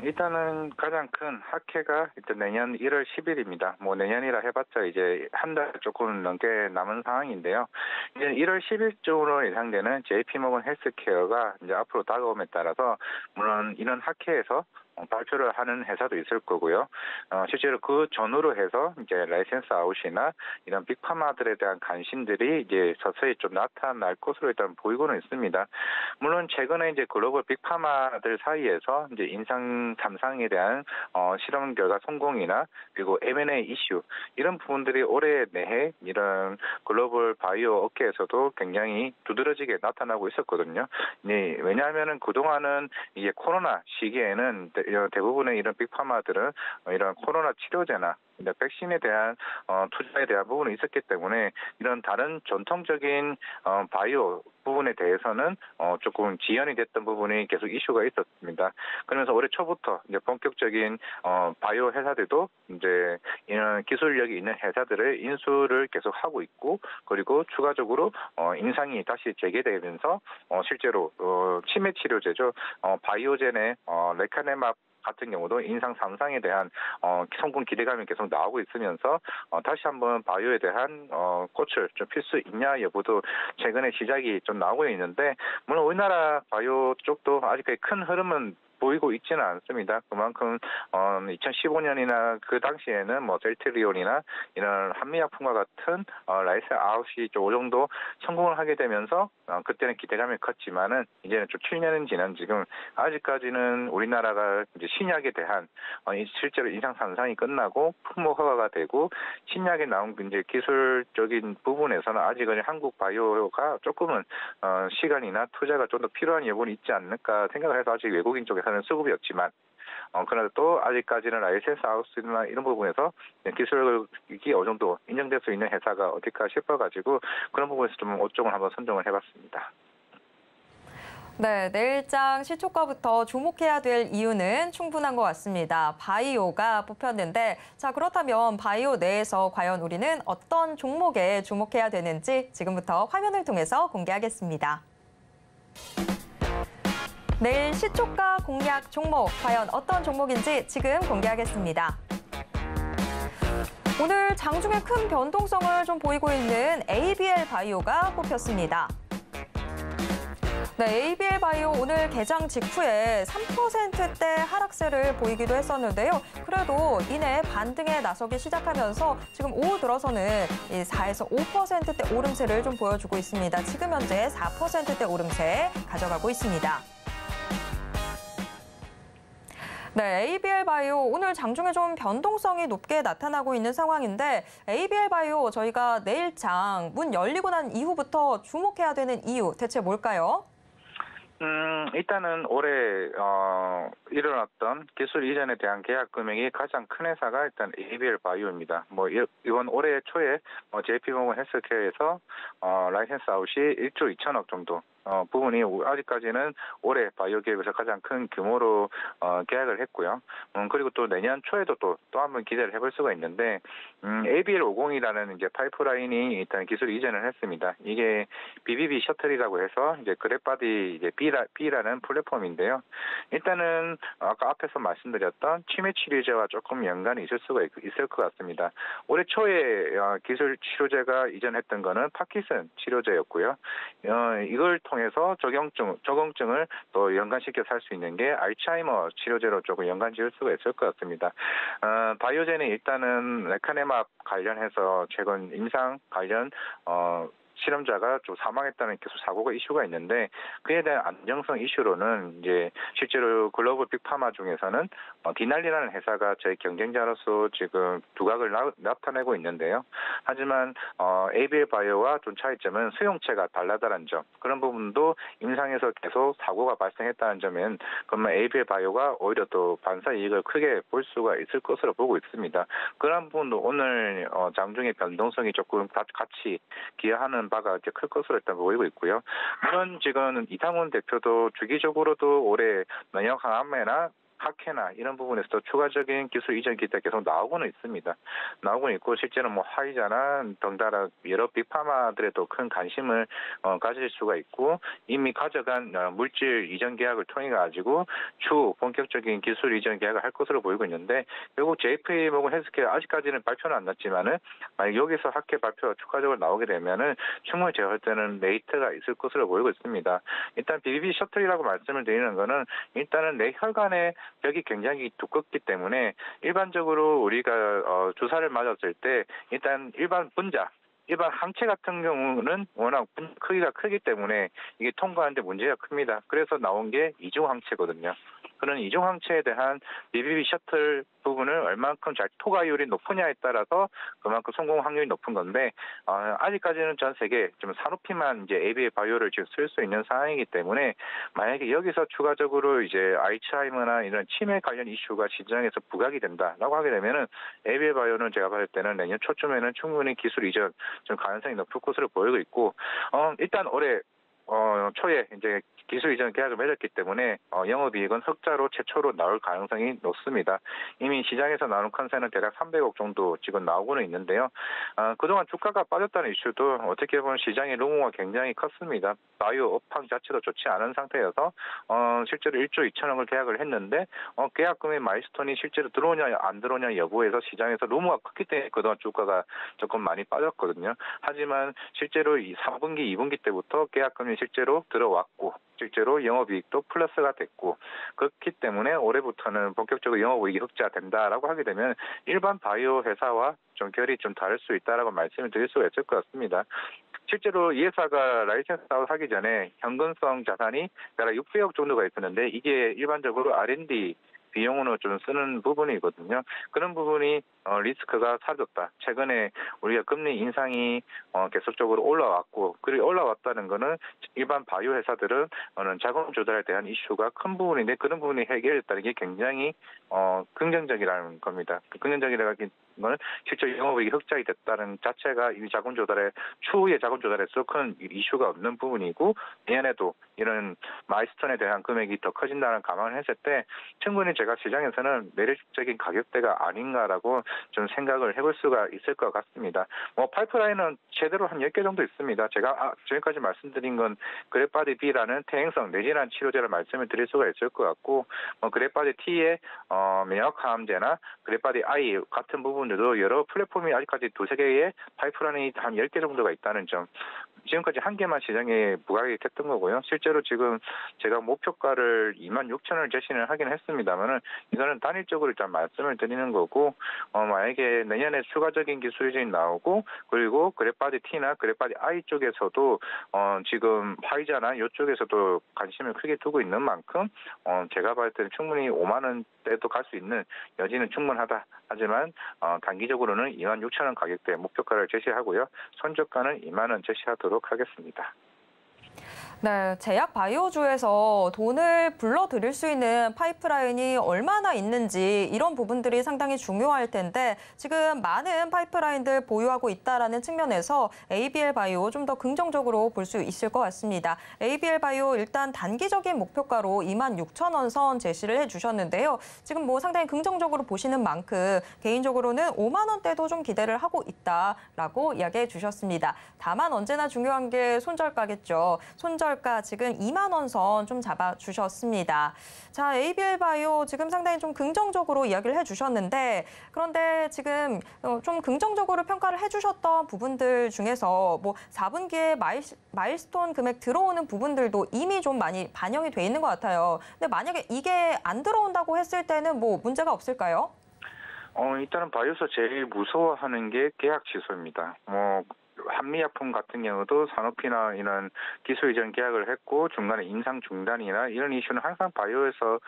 일단은 가장 큰 학회가 일단 내년 1월 10일입니다. 내년이라 해봤자 이제 한 달 조금 넘게 남은 상황인데요. 이제 1월 10일쯤으로 예상되는 JP모건 헬스케어가 이제 앞으로 다가옴에 따라서 물론 이런 학회에서 발표를 하는 회사도 있을 거고요. 실제로 그 전후로 해서 이제 라이센스 아웃이나 이런 빅파마들에 대한 관심들이 이제 서서히 좀 나타날 것으로 일단 보이고는 있습니다. 물론 최근에 이제 글로벌 빅파마들 사이에서 이제 인상 삼상에 대한 실험 결과 성공이나 그리고 M&A 이슈 이런 부분들이 올해 내해 이런 글로벌 바이오 업계에서도 굉장히 두드러지게 나타나고 있었거든요. 네, 왜냐하면은 그동안은 이게 코로나 시기에는 대부분의 이런 빅파마들은 이런 코로나 치료제나 백신에 대한 투자에 대한 부분이 있었기 때문에 이런 다른 전통적인 바이오 부분에 대해서는 조금 지연이 됐던 부분이 계속 이슈가 있었습니다. 그러면서 올해 초부터 이제 본격적인 바이오 회사들도 이제 이런 기술력이 있는 회사들을 인수를 계속 하고 있고 그리고 추가적으로 인상이 다시 재개되면서 실제로 치매 치료제죠. 바이오젠의 레카네맙 같은 경우도 인상 3상에 대한 성공 기대감이 계속 나오고 있으면서 다시 한번 바이오에 대한 꽃을 좀 필 수 있냐 여부도 최근에 시작이 좀 나오고 있는데 물론 우리나라 바이오 쪽도 아직까지 큰 흐름은 보이고 있지는 않습니다. 그만큼 2015년이나 그 당시에는 뭐 셀트리온이나 이런 한미약품과 같은 라이센스 아웃이 좀 어느 정도 성공을 하게 되면서 그때는 기대감이 컸지만은 이제는 좀 7년이 지난 지금 아직까지는 우리나라가 이제 신약에 대한 실제로 인상 산상이 끝나고 품목 허가가 되고 신약에 나온 이제 기술적인 부분에서는 아직은 한국 바이오가 조금은 시간이나 투자가 좀 더 필요한 여부는 있지 않을까 생각을 해서 아직 외국인 쪽에서는 수급이 없지만 그래도 아직까지는 라이센스 아웃이나 이런 부분에서 기술이 어느 정도 인정될 수 있는 회사가 어딜까 싶어가지고 그런 부분에서 좀 업종을 한번 선정을 해봤습니다. 네, 내일장 시초가부터 주목해야 될 이유는 충분한 것 같습니다. 바이오가 뽑혔는데, 자, 그렇다면 바이오 내에서 과연 우리는 어떤 종목에 주목해야 되는지 지금부터 화면을 통해서 공개하겠습니다. 내일 시초가 공략 종목, 과연 어떤 종목인지 지금 공개하겠습니다. 오늘 장중에 큰 변동성을 좀 보이고 있는 ABL 바이오가 뽑혔습니다. 네, ABL 바이오 오늘 개장 직후에 3%대 하락세를 보이기도 했었는데요. 그래도 이내 반등에 나서기 시작하면서 지금 오후 들어서는 4에서 5%대 오름세를 좀 보여주고 있습니다. 지금 현재 4%대 오름세 가져가고 있습니다. 네, ABL 바이오 오늘 장중에 좀 변동성이 높게 나타나고 있는 상황인데 ABL 바이오 저희가 내일장 문 열리고 난 이후부터 주목해야 되는 이유 대체 뭘까요? 일단은 올해 일어났던 기술 이전에 대한 계약 금액이 가장 큰 회사가 일단 ABL 바이오입니다. 뭐 이번 올해 초에 JP모건 헬스케어에서 라이센스 아웃이 1조 2천억 정도 부분이 아직까지는 올해 바이오 기업에서 가장 큰 규모로 계약을 했고요. 그리고 또 내년 초에도 또 한 번 기대를 해볼 수가 있는데 ABL 50이라는 이제 파이프라인이 일단 기술 이전을 했습니다. 이게 BBB 셔틀이라고 해서 이제 그랩바디 이제 B라는 플랫폼인데요. 일단은 아까 앞에서 말씀드렸던 치매 치료제와 조금 연관이 있을 것 같습니다. 올해 초에 기술 치료제가 이전했던 거는 파킨슨 치료제였고요. 이걸 통해서 적응증을 또 연관시켜 살 수 있는 게 알츠하이머 치료제로 조금 연관지을 수가 있을 것 같습니다. 바이오젠은 일단은 레카네맙 관련해서 최근 임상 관련 실험자가 좀 사망했다는 계속 사고가 이슈가 있는데 그에 대한 안정성 이슈로는 이제 실제로 글로벌 빅파마 중에서는 디날리라는 회사가 저희 경쟁자로서 지금 두각을 나타내고 있는데요. 하지만 ABL 바이오와 좀 차이점은 수용체가 다르다는 점 그런 부분도 임상에서 계속 사고가 발생했다는 점은 그러면 ABL 바이오가 오히려 또 반사 이익을 크게 볼 수가 있을 것으로 보고 있습니다. 그런 부분도 오늘 장중의 변동성이 조금 같이 기여하는 바가 이제 클 것으로 일단 보이고 있고요. 물론 지금 이상훈 대표도 주기적으로도 올해 면역 항암제나 학회나 이런 부분에서도 추가적인 기술 이전 기대가 계속 나오고는 있습니다. 나오고는 있고 실제로 뭐 화이자나 덩달아 여러 빅파마들에도 큰 관심을 가질 수가 있고 이미 가져간 물질 이전 계약을 통해 가지고 추후 본격적인 기술 이전 계약을 할 것으로 보이고 있는데 결국 JP모건 헬스케어 아직까지는 발표는 안 났지만은 만약 여기서 학회 발표가 추가적으로 나오게 되면은 충분히 제가 볼 때는 레이트가 있을 것으로 보이고 있습니다. 일단 BBB 셔틀이라고 말씀을 드리는 거는 일단은 내 혈관에 벽이 굉장히 두껍기 때문에 일반적으로 우리가 주사를 맞았을 때 일단 일반 항체 같은 경우는 워낙 크기가 크기 때문에 이게 통과하는데 문제가 큽니다. 그래서 나온 게 이중 항체거든요. 그런 이중 항체에 대한 BBB 셔틀 부분을 얼만큼 잘 토과율이 높으냐에 따라서 그만큼 성공 확률이 높은 건데 아직까지는 전 세계 좀 산업피만 이제 ABL 바이오를 지금 쓸 수 있는 상황이기 때문에 만약에 여기서 추가적으로 이제 알츠하이머나 이런 치매 관련 이슈가 시장에서 부각이 된다라고 하게 되면은 ABL 바이오는 제가 봤을 때는 내년 초쯤에는 충분히 기술 이전 좀 가능성이 높을 것으로 보이고 있고 일단 올해 초에 이제 기술 이전 계약을 맺었기 때문에 영업이익은 흑자로 최초로 나올 가능성이 높습니다. 이미 시장에서 나오는 컨센은 대략 300억 정도 지금 나오고는 있는데요. 그동안 주가가 빠졌다는 이슈도 어떻게 보면 시장의 루머가 굉장히 컸습니다. 바이오 업황 자체도 좋지 않은 상태여서 실제로 1조 2천억을 계약을 했는데 계약금의 마일스톤이 실제로 들어오냐 안 들어오냐 여부에서 시장에서 루머가 컸기 때문에 그동안 주가가 조금 많이 빠졌거든요. 하지만 실제로 이 3분기, 2분기 때부터 계약금이 실제로 들어왔고 실제로 영업이익도 플러스가 됐고 그렇기 때문에 올해부터는 본격적으로 영업이익이 흑자된다라고 하게 되면 일반 바이오 회사와 좀 결이 좀 다를 수 있다라고 말씀을 드릴 수가 있을 것 같습니다. 실제로 이 회사가 라이센스 아웃하기 전에 현금성 자산이 대략 600억 정도가 있었는데 이게 일반적으로 R&D 비용으로 좀 쓰는 부분이거든요. 그런 부분이 리스크가 사라졌다. 최근에 우리가 금리 인상이 계속적으로 올라왔고 그리고 올라왔다는 거는 일반 바이오 회사들은 자금 조달에 대한 이슈가 큰 부분인데 그런 부분이 해결됐다는 게 굉장히 긍정적이라는 겁니다. 긍정적이라는 건 실제 영업이익이 흑자이 됐다는 자체가 이 자금 조달에 추후에 자금 조달에서 큰 이슈가 없는 부분이고 내년에도 이런 마일스톤에 대한 금액이 더 커진다는 감안을 했을 때 충분히 제가 시장에서는 매력적인 가격대가 아닌가라고 좀 생각을 해볼 수가 있을 것 같습니다. 파이프라인은 제대로 한 10개 정도 있습니다. 제가 지금까지 말씀드린 건 그래파디 B라는 퇴행성 내진한 치료제를 말씀을 드릴 수가 있을 것 같고 그래파디 T의 면역항암제나 그래파디 I 같은 부분들도 여러 플랫폼이 아직까지 두세 개의 파이프라인이 한 10개 정도가 있다는 점. 지금까지 한 개만 시장에 부각했던 거고요. 실제로 지금 제가 목표가를 26,000원을 제시를 하긴 했습니다만은 이거는 단일적으로 일단 말씀을 드리는 거고 만약에 내년에 추가적인 기술 이전이 나오고 그리고 그래파디 T나 그래파디 I 쪽에서도 지금 화이자나 이쪽에서도 관심을 크게 두고 있는 만큼 제가 봤을 때는 충분히 5만 원대도 갈 수 있는 여지는 충분하다. 하지만 단기적으로는 26,000원 가격대 목표가를 제시하고요. 선저가는 2만 원 제시하도록 하겠습니다. 네, 제약 바이오주에서 돈을 불러들일 수 있는 파이프라인이 얼마나 있는지 이런 부분들이 상당히 중요할 텐데 지금 많은 파이프라인들 보유하고 있다는 측면에서 ABL 바이오 좀 더 긍정적으로 볼 수 있을 것 같습니다. ABL 바이오 일단 단기적인 목표가로 26,000원 선 제시를 해주셨는데요. 지금 상당히 긍정적으로 보시는 만큼 개인적으로는 5만 원대도 좀 기대를 하고 있다라고 이야기해 주셨습니다. 다만 언제나 중요한 게 손절가겠죠. 손절가 지금 2만 원 선 좀 잡아주셨습니다. 자, ABL 바이오 지금 상당히 좀 긍정적으로 이야기를 해주셨는데 그런데 지금 좀 긍정적으로 평가를 해주셨던 부분들 중에서 4분기에 마일스톤 금액 들어오는 부분들도 이미 좀 많이 반영이 돼 있는 것 같아요. 근데 만약에 이게 안 들어온다고 했을 때는 문제가 없을까요? 일단은 바이오에서 제일 무서워하는 게 계약 취소입니다. 한미약품 같은 경우도 산오피나 이런 기술 이전 계약을 했고 중간에 인상 중단이나 이런 이슈는 항상 바이오에서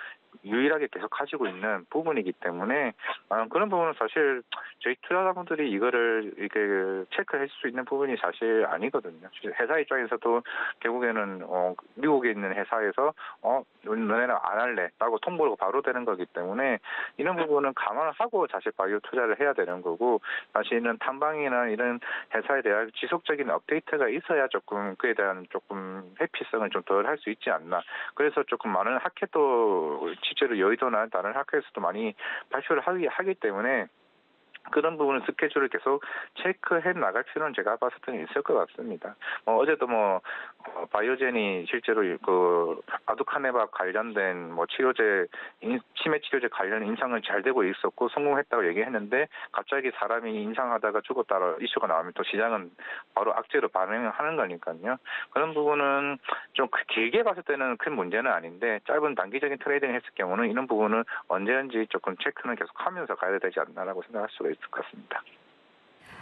유일하게 계속 가지고 있는 부분이기 때문에 그런 부분은 사실 저희 투자자분들이 이거를 이렇게 체크할 수 있는 부분이 사실 아니거든요. 회사 입장에서도 결국에는 미국에 있는 회사에서 너네는 안 할래라고 통보가 바로 되는 거기 때문에 이런 부분은 감안을 하고 사실 바이오 투자를 해야 되는 거고 사실은 탐방이나 이런 회사에 대한 지속적인 업데이트가 있어야 조금 그에 대한 조금 회피성을 좀 덜 할 수 있지 않나. 그래서 조금 많은 학회도 실제로 여의도나 다른 학회에서도 많이 발표를 하기 때문에 그런 부분은 스케줄을 계속 체크해 나갈 필요는 제가 봤을 때는 있을 것 같습니다. 어제도 바이오젠이 실제로 아두카네바 관련된 치료제, 치매 치료제 관련 인상은 잘 되고 있었고 성공했다고 얘기했는데 갑자기 사람이 인상하다가 죽었다 이슈가 나오면 또 시장은 바로 악재로 반응을 하는 거니까요. 그런 부분은 좀 길게 봤을 때는 큰 문제는 아닌데 짧은 단기적인 트레이딩을 했을 경우는 이런 부분은 언제든지 조금 체크는 계속 하면서 가야 되지 않나라고 생각할 수가 있을 것 같습니다.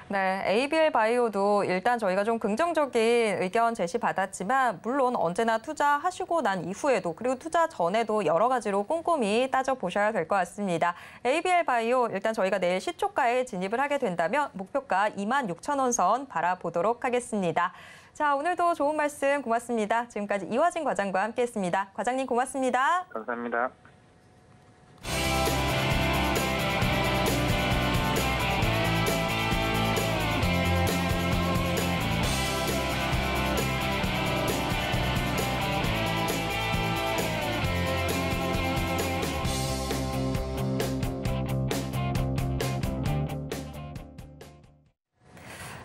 네, ABL 바이오도 일단 저희가 좀 긍정적인 의견 제시 받았지만 물론 언제나 투자하시고 난 이후에도 그리고 투자 전에도 여러 가지로 꼼꼼히 따져보셔야 될 것 같습니다. ABL 바이오 일단 저희가 내일 시초가에 진입을 하게 된다면 목표가 26,000원 선 바라보도록 하겠습니다. 자, 오늘도 좋은 말씀 고맙습니다. 지금까지 이화진 과장과 함께했습니다. 과장님 고맙습니다. 감사합니다.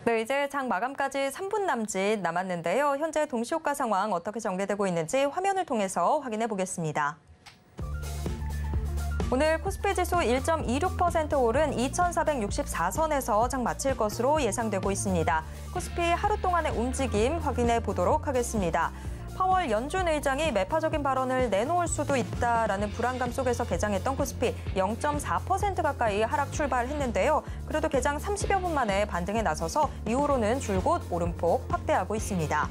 네, 이제 장 마감까지 3분 남짓 남았는데요. 현재 동시효과 상황 어떻게 전개되고 있는지 화면을 통해서 확인해 보겠습니다. 오늘 코스피 지수 1.26% 오른 2,464선에서 장 마칠 것으로 예상되고 있습니다. 코스피 하루 동안의 움직임 확인해 보도록 하겠습니다. 파월 연준 의장이 매파적인 발언을 내놓을 수도 있다라는 불안감 속에서 개장했던 코스피 0.4% 가까이 하락 출발했는데요. 그래도 개장 30여 분 만에 반등에 나서서 이후로는 줄곧 오름폭 확대하고 있습니다.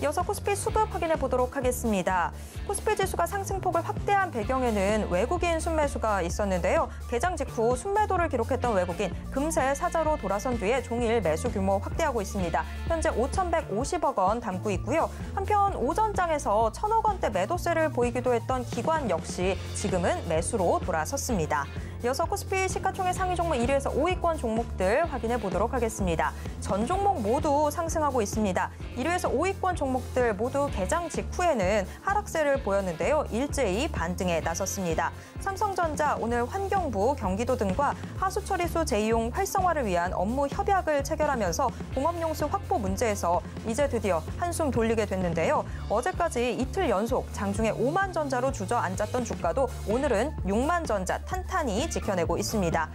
이어서 코스피 수급 확인해 보도록 하겠습니다. 코스피 지수가 상승폭을 확대한 배경에는 외국인 순매수가 있었는데요. 개장 직후 순매도를 기록했던 외국인 금세 사자로 돌아선 뒤에 종일 매수 규모 확대하고 있습니다. 현재 5,150억 원 담고 있고요. 한편 오전장에서 1,000억 원대 매도세를 보이기도 했던 기관 역시 지금은 매수로 돌아섰습니다. 이어서 코스피 시가총액 상위 종목 1위에서 5위권 종목들 확인해 보도록 하겠습니다. 전 종목 모두 상승하고 있습니다. 1위에서 5위권 종목들 모두 개장 직후에는 하락세를 보였는데요. 일제히 반등에 나섰습니다. 삼성전자 오늘 환경부, 경기도 등과 하수처리수 재이용 활성화를 위한 업무 협약을 체결하면서 공업용수 확보 문제에서 이제 드디어 한숨 돌리게 됐는데요. 어제까지 이틀 연속 장중에 5만 전자로 주저앉았던 주가도 오늘은 6만 전자 탄탄히 지켜내고 있습니다.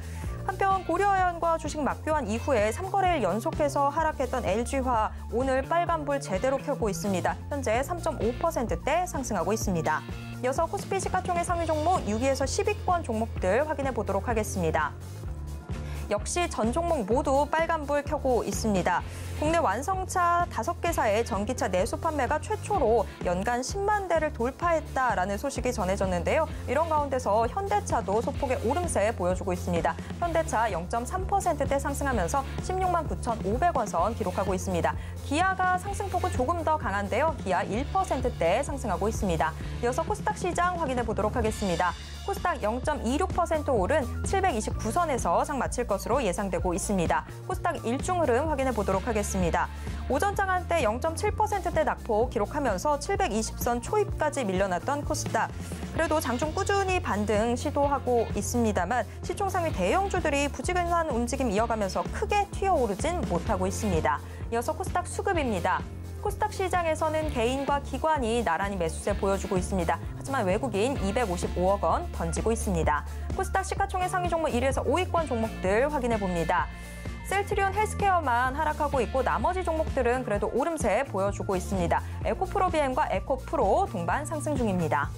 한편 고려아연과 주식 맞교환 이후에 3거래일 연속해서 하락했던 LG화 오늘 빨간불 제대로 켜고 있습니다. 현재 3.5%대 상승하고 있습니다. 이어서 코스피 시가총액 상위 종목 6위에서 10위권 종목들 확인해 보도록 하겠습니다. 역시 전 종목 모두 빨간불 켜고 있습니다. 국내 완성차 5개사의 전기차 내수 판매가 최초로 연간 10만 대를 돌파했다라는 소식이 전해졌는데요. 이런 가운데서 현대차도 소폭의 오름세 보여주고 있습니다. 현대차 0.3%대 상승하면서 16만 9,500원 선 기록하고 있습니다. 기아가 상승폭은 조금 더 강한데요. 기아 1%대 상승하고 있습니다. 이어서 코스닥 시장 확인해 보도록 하겠습니다. 코스닥 0.26% 오른 729선에서 장 마칠 것으로 예상되고 있습니다. 코스닥 일중 흐름 확인해 보도록 하겠습니다. 오전장 한때 0.7%대 낙폭 기록하면서 720선 초입까지 밀려났던 코스닥. 그래도 장중 꾸준히 반등 시도하고 있습니다만 시총 상위 대형주들이 부지런한 움직임 이어가면서 크게 튀어오르진 못하고 있습니다. 이어서 코스닥 수급입니다. 코스닥 시장에서는 개인과 기관이 나란히 매수세 보여주고 있습니다. 하지만 외국인 255억 원 던지고 있습니다. 코스닥 시가총액 상위 종목 1위에서 5위권 종목들 확인해 봅니다. 셀트리온 헬스케어만 하락하고 있고 나머지 종목들은 그래도 오름세 보여주고 있습니다. 에코프로비엠과 에코프로 동반 상승 중입니다.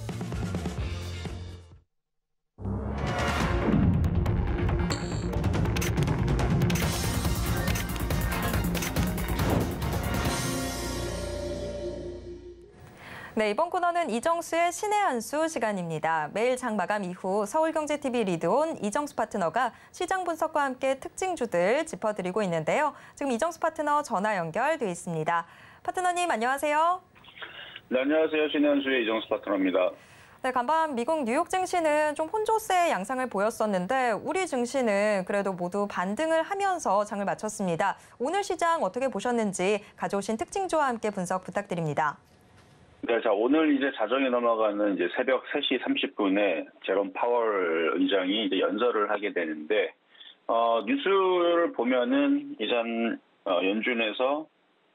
네, 이번 코너는 이정수의 신의 한 수 시간입니다. 매일 장 마감 이후 서울경제TV 리드온 이정수 파트너가 시장 분석과 함께 특징주들 짚어드리고 있는데요. 지금 이정수 파트너 전화 연결돼 있습니다. 파트너님 안녕하세요. 네, 안녕하세요. 신의 한 수의 이정수 파트너입니다. 네, 간밤 미국 뉴욕 증시는 좀 혼조세의 양상을 보였었는데 우리 증시는 그래도 모두 반등을 하면서 장을 마쳤습니다. 오늘 시장 어떻게 보셨는지 가져오신 특징주와 함께 분석 부탁드립니다. 네, 자, 오늘 이제 자정에 넘어가는 이제 새벽 3시 30분에 제롬 파월 의장이 이제 연설을 하게 되는데, 뉴스를 보면은 이전 연준에서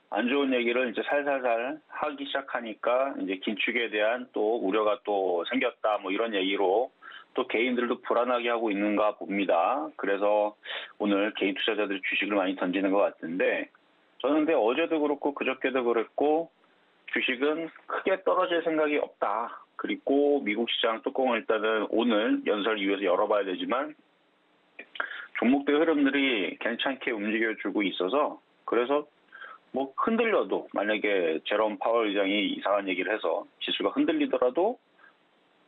안 좋은 얘기를 이제 살살살 하기 시작하니까 이제 긴축에 대한 또 우려가 또 생겼다 뭐 이런 얘기로 또 개인들도 불안하게 하고 있는가 봅니다. 그래서 오늘 개인 투자자들이 주식을 많이 던지는 것 같은데, 저는 근데 어제도 그렇고 그저께도 그랬고 주식은 크게 떨어질 생각이 없다. 그리고 미국 시장 뚜껑을 일단은 오늘 연설 이후에서 열어봐야 되지만 종목들 흐름들이 괜찮게 움직여주고 있어서 그래서 뭐 흔들려도 만약에 제롬 파월 의장이 이상한 얘기를 해서 지수가 흔들리더라도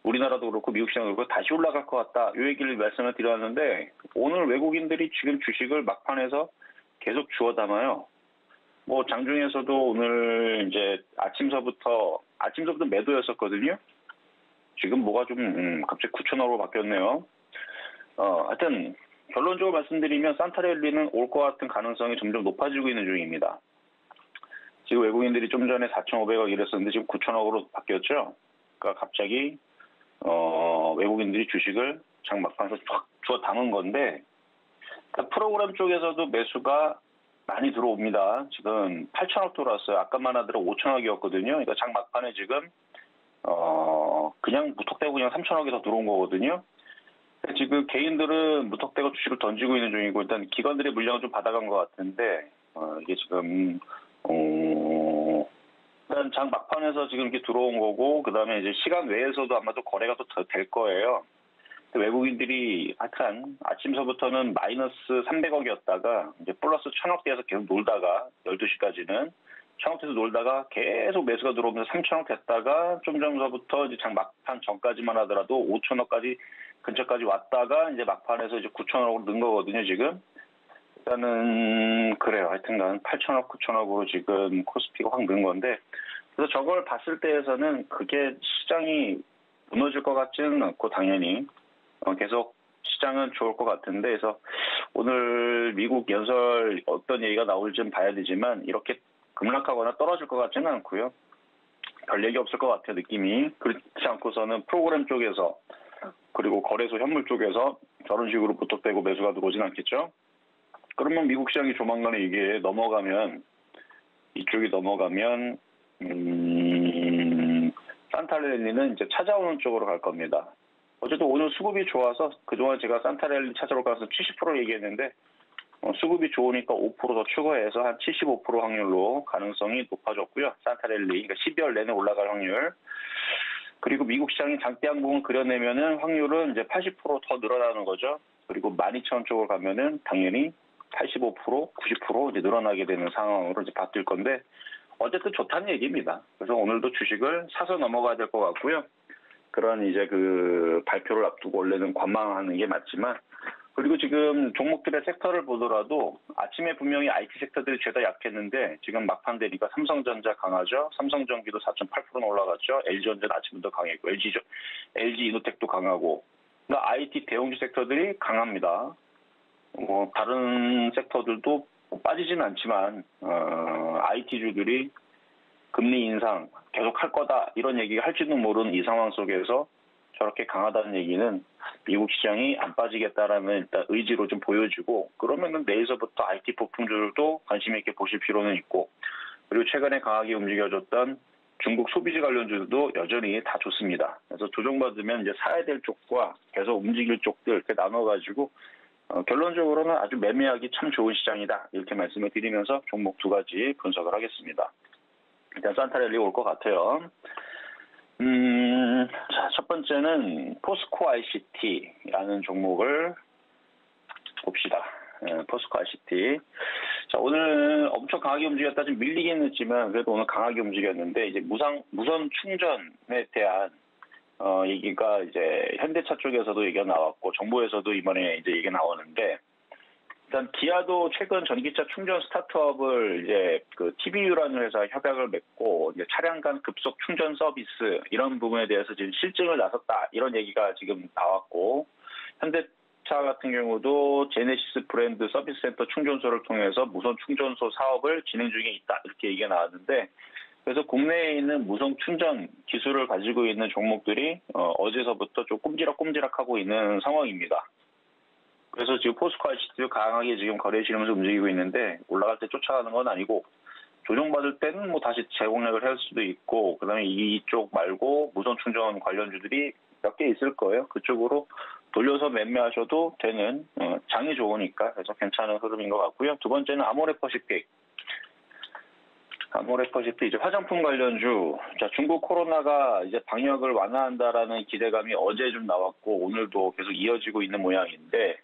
우리나라도 그렇고 미국 시장도 그렇고 다시 올라갈 것 같다. 이 얘기를 말씀을 드렸는데 오늘 외국인들이 지금 주식을 막판에서 계속 주워 담아요. 뭐 장중에서도 오늘 이제 아침서부터 매도였었거든요. 지금 뭐가 좀 갑자기 9,000원으로 바뀌었네요. 하여튼 결론적으로 말씀드리면 산타랠리는 올 것 같은 가능성이 점점 높아지고 있는 중입니다. 지금 외국인들이 좀 전에 4,500억 이랬었는데 지금 9,000억으로 바뀌었죠. 그러니까 갑자기 외국인들이 주식을 장 막판에서 쫙 주워 담은 건데 프로그램 쪽에서도 매수가 많이 들어옵니다. 지금 8천억 들어왔어요. 아까만 하더라도 5천억이었거든요. 그러니까 장 막판에 지금 그냥 무턱대고 그냥 3천억이 더 들어온 거거든요. 지금 개인들은 무턱대고 주식을 던지고 있는 중이고 일단 기관들의 물량을 좀 받아간 것 같은데 이게 지금 일단 장 막판에서 지금 이렇게 들어온 거고 그다음에 이제 시간 외에서도 아마도 거래가 또 될 거예요. 외국인들이 하여튼 아침서부터는 마이너스 300억이었다가 이제 플러스 1000억대에서 계속 놀다가 12시까지는 1000억대에서 놀다가 계속 매수가 들어오면서 3000억 됐다가 좀 전서부터 이제 장 막판 전까지만 하더라도 5000억까지 근처까지 왔다가 이제 막판에서 이제 9천억으로 는 거거든요, 지금. 일단은 그래요. 하여튼간 8천억, 9천억으로 지금 코스피가 확 는 건데 그래서 저걸 봤을 때에서는 그게 시장이 무너질 것 같지는 않고 당연히 계속 시장은 좋을 것 같은데 그래서 오늘 미국 연설 어떤 얘기가 나올지는 봐야 되지만 이렇게 급락하거나 떨어질 것 같지는 않고요. 별 얘기 없을 것 같아요, 느낌이. 그렇지 않고서는 프로그램 쪽에서 그리고 거래소 현물 쪽에서 저런 식으로 부탁되고 매수가 들어오진 않겠죠. 그러면 미국 시장이 조만간에 이게 넘어가면 이쪽이 넘어가면 산타랠리는 이제 찾아오는 쪽으로 갈 겁니다. 어쨌든 오늘 수급이 좋아서 그동안 제가 산타랠리 찾아올 가능성 70% 얘기했는데 수급이 좋으니까 5% 더 추가해서 한 75% 확률로 가능성이 높아졌고요. 산타랠리, 그러니까 12월 내내 올라갈 확률. 그리고 미국 시장이 장대 항봉을 그려내면은 확률은 이제 80% 더 늘어나는 거죠. 그리고 12,000원 쪽으로 가면은 당연히 85%, 90% 이제 늘어나게 되는 상황으로 이제 바뀔 건데 어쨌든 좋다는 얘기입니다. 그래서 오늘도 주식을 사서 넘어가야 될 것 같고요. 그런 이제 그 발표를 앞두고 원래는 관망하는 게 맞지만 그리고 지금 종목들의 섹터를 보더라도 아침에 분명히 IT 섹터들이 죄다 약했는데 지금 막판 되니까 삼성전자 강하죠. 삼성전기도 4.8%는 올라갔죠. LG전자는 아침부터 강했고 LG 이노텍도 강하고 그러니까 IT 대형주 섹터들이 강합니다. 다른 섹터들도 빠지지는 않지만 IT주들이 금리 인상 계속 할 거다 이런 얘기가 할지도 모르는 이 상황 속에서 저렇게 강하다는 얘기는 미국 시장이 안 빠지겠다라는 일단 의지로 좀 보여지고 그러면은 내일서부터 IT 폭풍주들도 관심 있게 보실 필요는 있고 그리고 최근에 강하게 움직여줬던 중국 소비재 관련주들도 여전히 다 좋습니다. 그래서 조정받으면 이제 사야 될 쪽과 계속 움직일 쪽들 이렇게 나눠가지고 결론적으로는 아주 매매하기 참 좋은 시장이다 이렇게 말씀을 드리면서 종목 두 가지 분석을 하겠습니다. 일단 산타랠리 올 것 같아요. 자, 첫 번째는 포스코 ICT라는 종목을 봅시다. 포스코 ICT. 자, 오늘 엄청 강하게 움직였다 좀 밀리긴 했지만 그래도 오늘 강하게 움직였는데 이제 무선 충전에 대한 얘기가 이제 현대차 쪽에서도 얘기가 나왔고 정부에서도 이번에 이제 얘기가 나오는데 일단 기아도 최근 전기차 충전 스타트업을 이제 그 TBU라는 회사 협약을 맺고 이제 차량 간 급속 충전 서비스 이런 부분에 대해서 지금 실증을 나섰다 이런 얘기가 지금 나왔고 현대차 같은 경우도 제네시스 브랜드 서비스 센터 충전소를 통해서 무선 충전소 사업을 진행 중에 있다 이렇게 얘기가 나왔는데 그래서 국내에 있는 무선 충전 기술을 가지고 있는 종목들이 어제서부터 좀 꼼지락꼼지락하고 있는 상황입니다. 그래서 지금 포스코 ICT도 강하게 지금 거래 실으면서 움직이고 있는데 올라갈 때 쫓아가는 건 아니고 조정받을 때는 뭐 다시 재공략을 할 수도 있고 그다음에 이쪽 말고 무선 충전 관련주들이 몇 개 있을 거예요. 그쪽으로 돌려서 매매하셔도 되는 장이 좋으니까 그래서 괜찮은 흐름인 것 같고요. 두 번째는 아모레퍼시픽. 아모레퍼시픽 이제 화장품 관련주. 자, 중국 코로나가 이제 방역을 완화한다라는 기대감이 어제 좀 나왔고 오늘도 계속 이어지고 있는 모양인데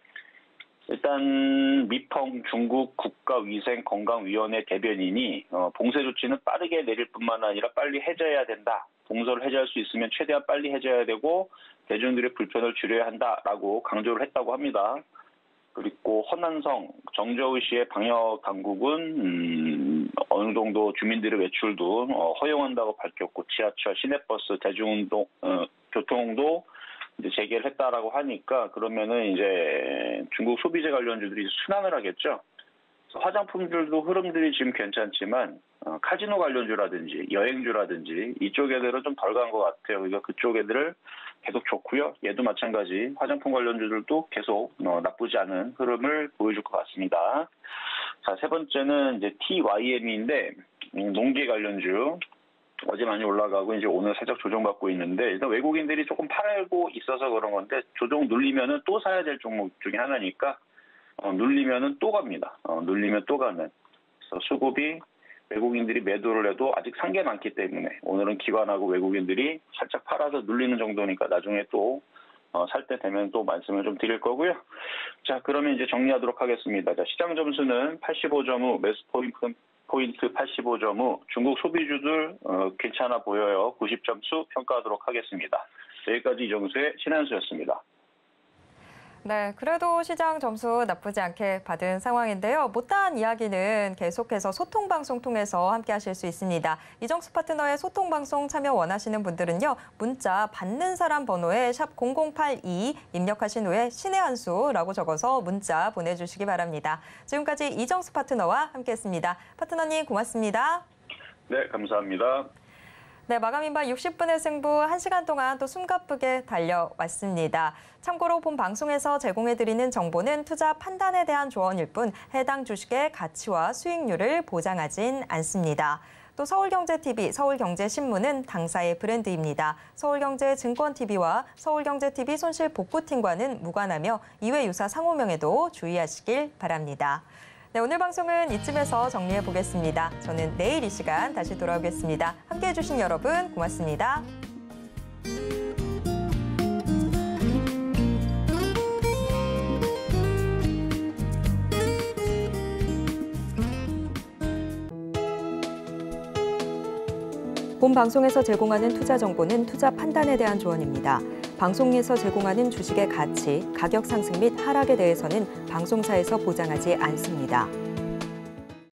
일단 미펑 중국 국가위생건강위원회 대변인이 봉쇄 조치는 빠르게 내릴 뿐만 아니라 빨리 해제해야 된다. 봉쇄를 해제할 수 있으면 최대한 빨리 해제해야 되고 대중들의 불편을 줄여야 한다라고 강조를 했다고 합니다. 그리고 허난성, 정저우시의 방역 당국은 어느 정도 주민들의 외출도 허용한다고 밝혔고 지하철, 시내버스, 교통도 이제 재개를 했다라고 하니까 그러면은 이제 중국 소비재 관련주들이 순환을 하겠죠. 그래서 화장품들도 흐름들이 지금 괜찮지만 카지노 관련주라든지 여행주라든지 이쪽 애들은 좀 덜 간 것 같아요. 그러니까 그쪽 애들을 계속 좋고요. 얘도 마찬가지 화장품 관련주들도 계속 나쁘지 않은 흐름을 보여줄 것 같습니다. 자, 세 번째는 이제 TYM인데 농계 관련주. 어제 많이 올라가고 이제 오늘 살짝 조정받고 있는데 일단 외국인들이 조금 팔고 있어서 그런 건데 조정 눌리면은 또 사야 될 종목 중에 하나니까 눌리면은 또 갑니다. 눌리면 또 가는. 그래서 수급이 외국인들이 매도를 해도 아직 상계 많기 때문에 오늘은 기관하고 외국인들이 살짝 팔아서 눌리는 정도니까 나중에 또 살 때 되면 또 말씀을 좀 드릴 거고요. 자, 그러면 이제 정리하도록 하겠습니다. 자, 시장 점수는 85.5 매수 포인트 85.5 중국 소비주들 괜찮아 보여요. 90점수 평가하도록 하겠습니다. 여기까지 이정수의 신한수였습니다. 네, 그래도 시장 점수 나쁘지 않게 받은 상황인데요. 못다한 이야기는 계속해서 소통방송 통해서 함께 하실 수 있습니다. 이정수 파트너의 소통방송 참여 원하시는 분들은요. 문자 받는 사람 번호에 샵 0082 입력하신 후에 신의 한 수라고 적어서 문자 보내주시기 바랍니다. 지금까지 이정수 파트너와 함께했습니다. 파트너님 고맙습니다. 네, 감사합니다. 네, 마감인바 60분의 승부 1시간 동안 또 숨가쁘게 달려왔습니다. 참고로 본 방송에서 제공해드리는 정보는 투자 판단에 대한 조언일 뿐 해당 주식의 가치와 수익률을 보장하진 않습니다. 또 서울경제TV, 서울경제신문은 당사의 브랜드입니다. 서울경제증권TV와 서울경제TV 손실복구팀과는 무관하며 이외 유사 상호명에도 주의하시길 바랍니다. 네, 오늘 방송은 이쯤에서 정리해보겠습니다. 저는 내일 이 시간 다시 돌아오겠습니다. 함께해 주신 여러분 고맙습니다. 본 방송에서 제공하는 투자 정보는 투자 판단에 대한 조언입니다. 방송에서 제공하는 주식의 가치, 가격 상승 및 하락에 대해서는 방송사에서 보장하지 않습니다.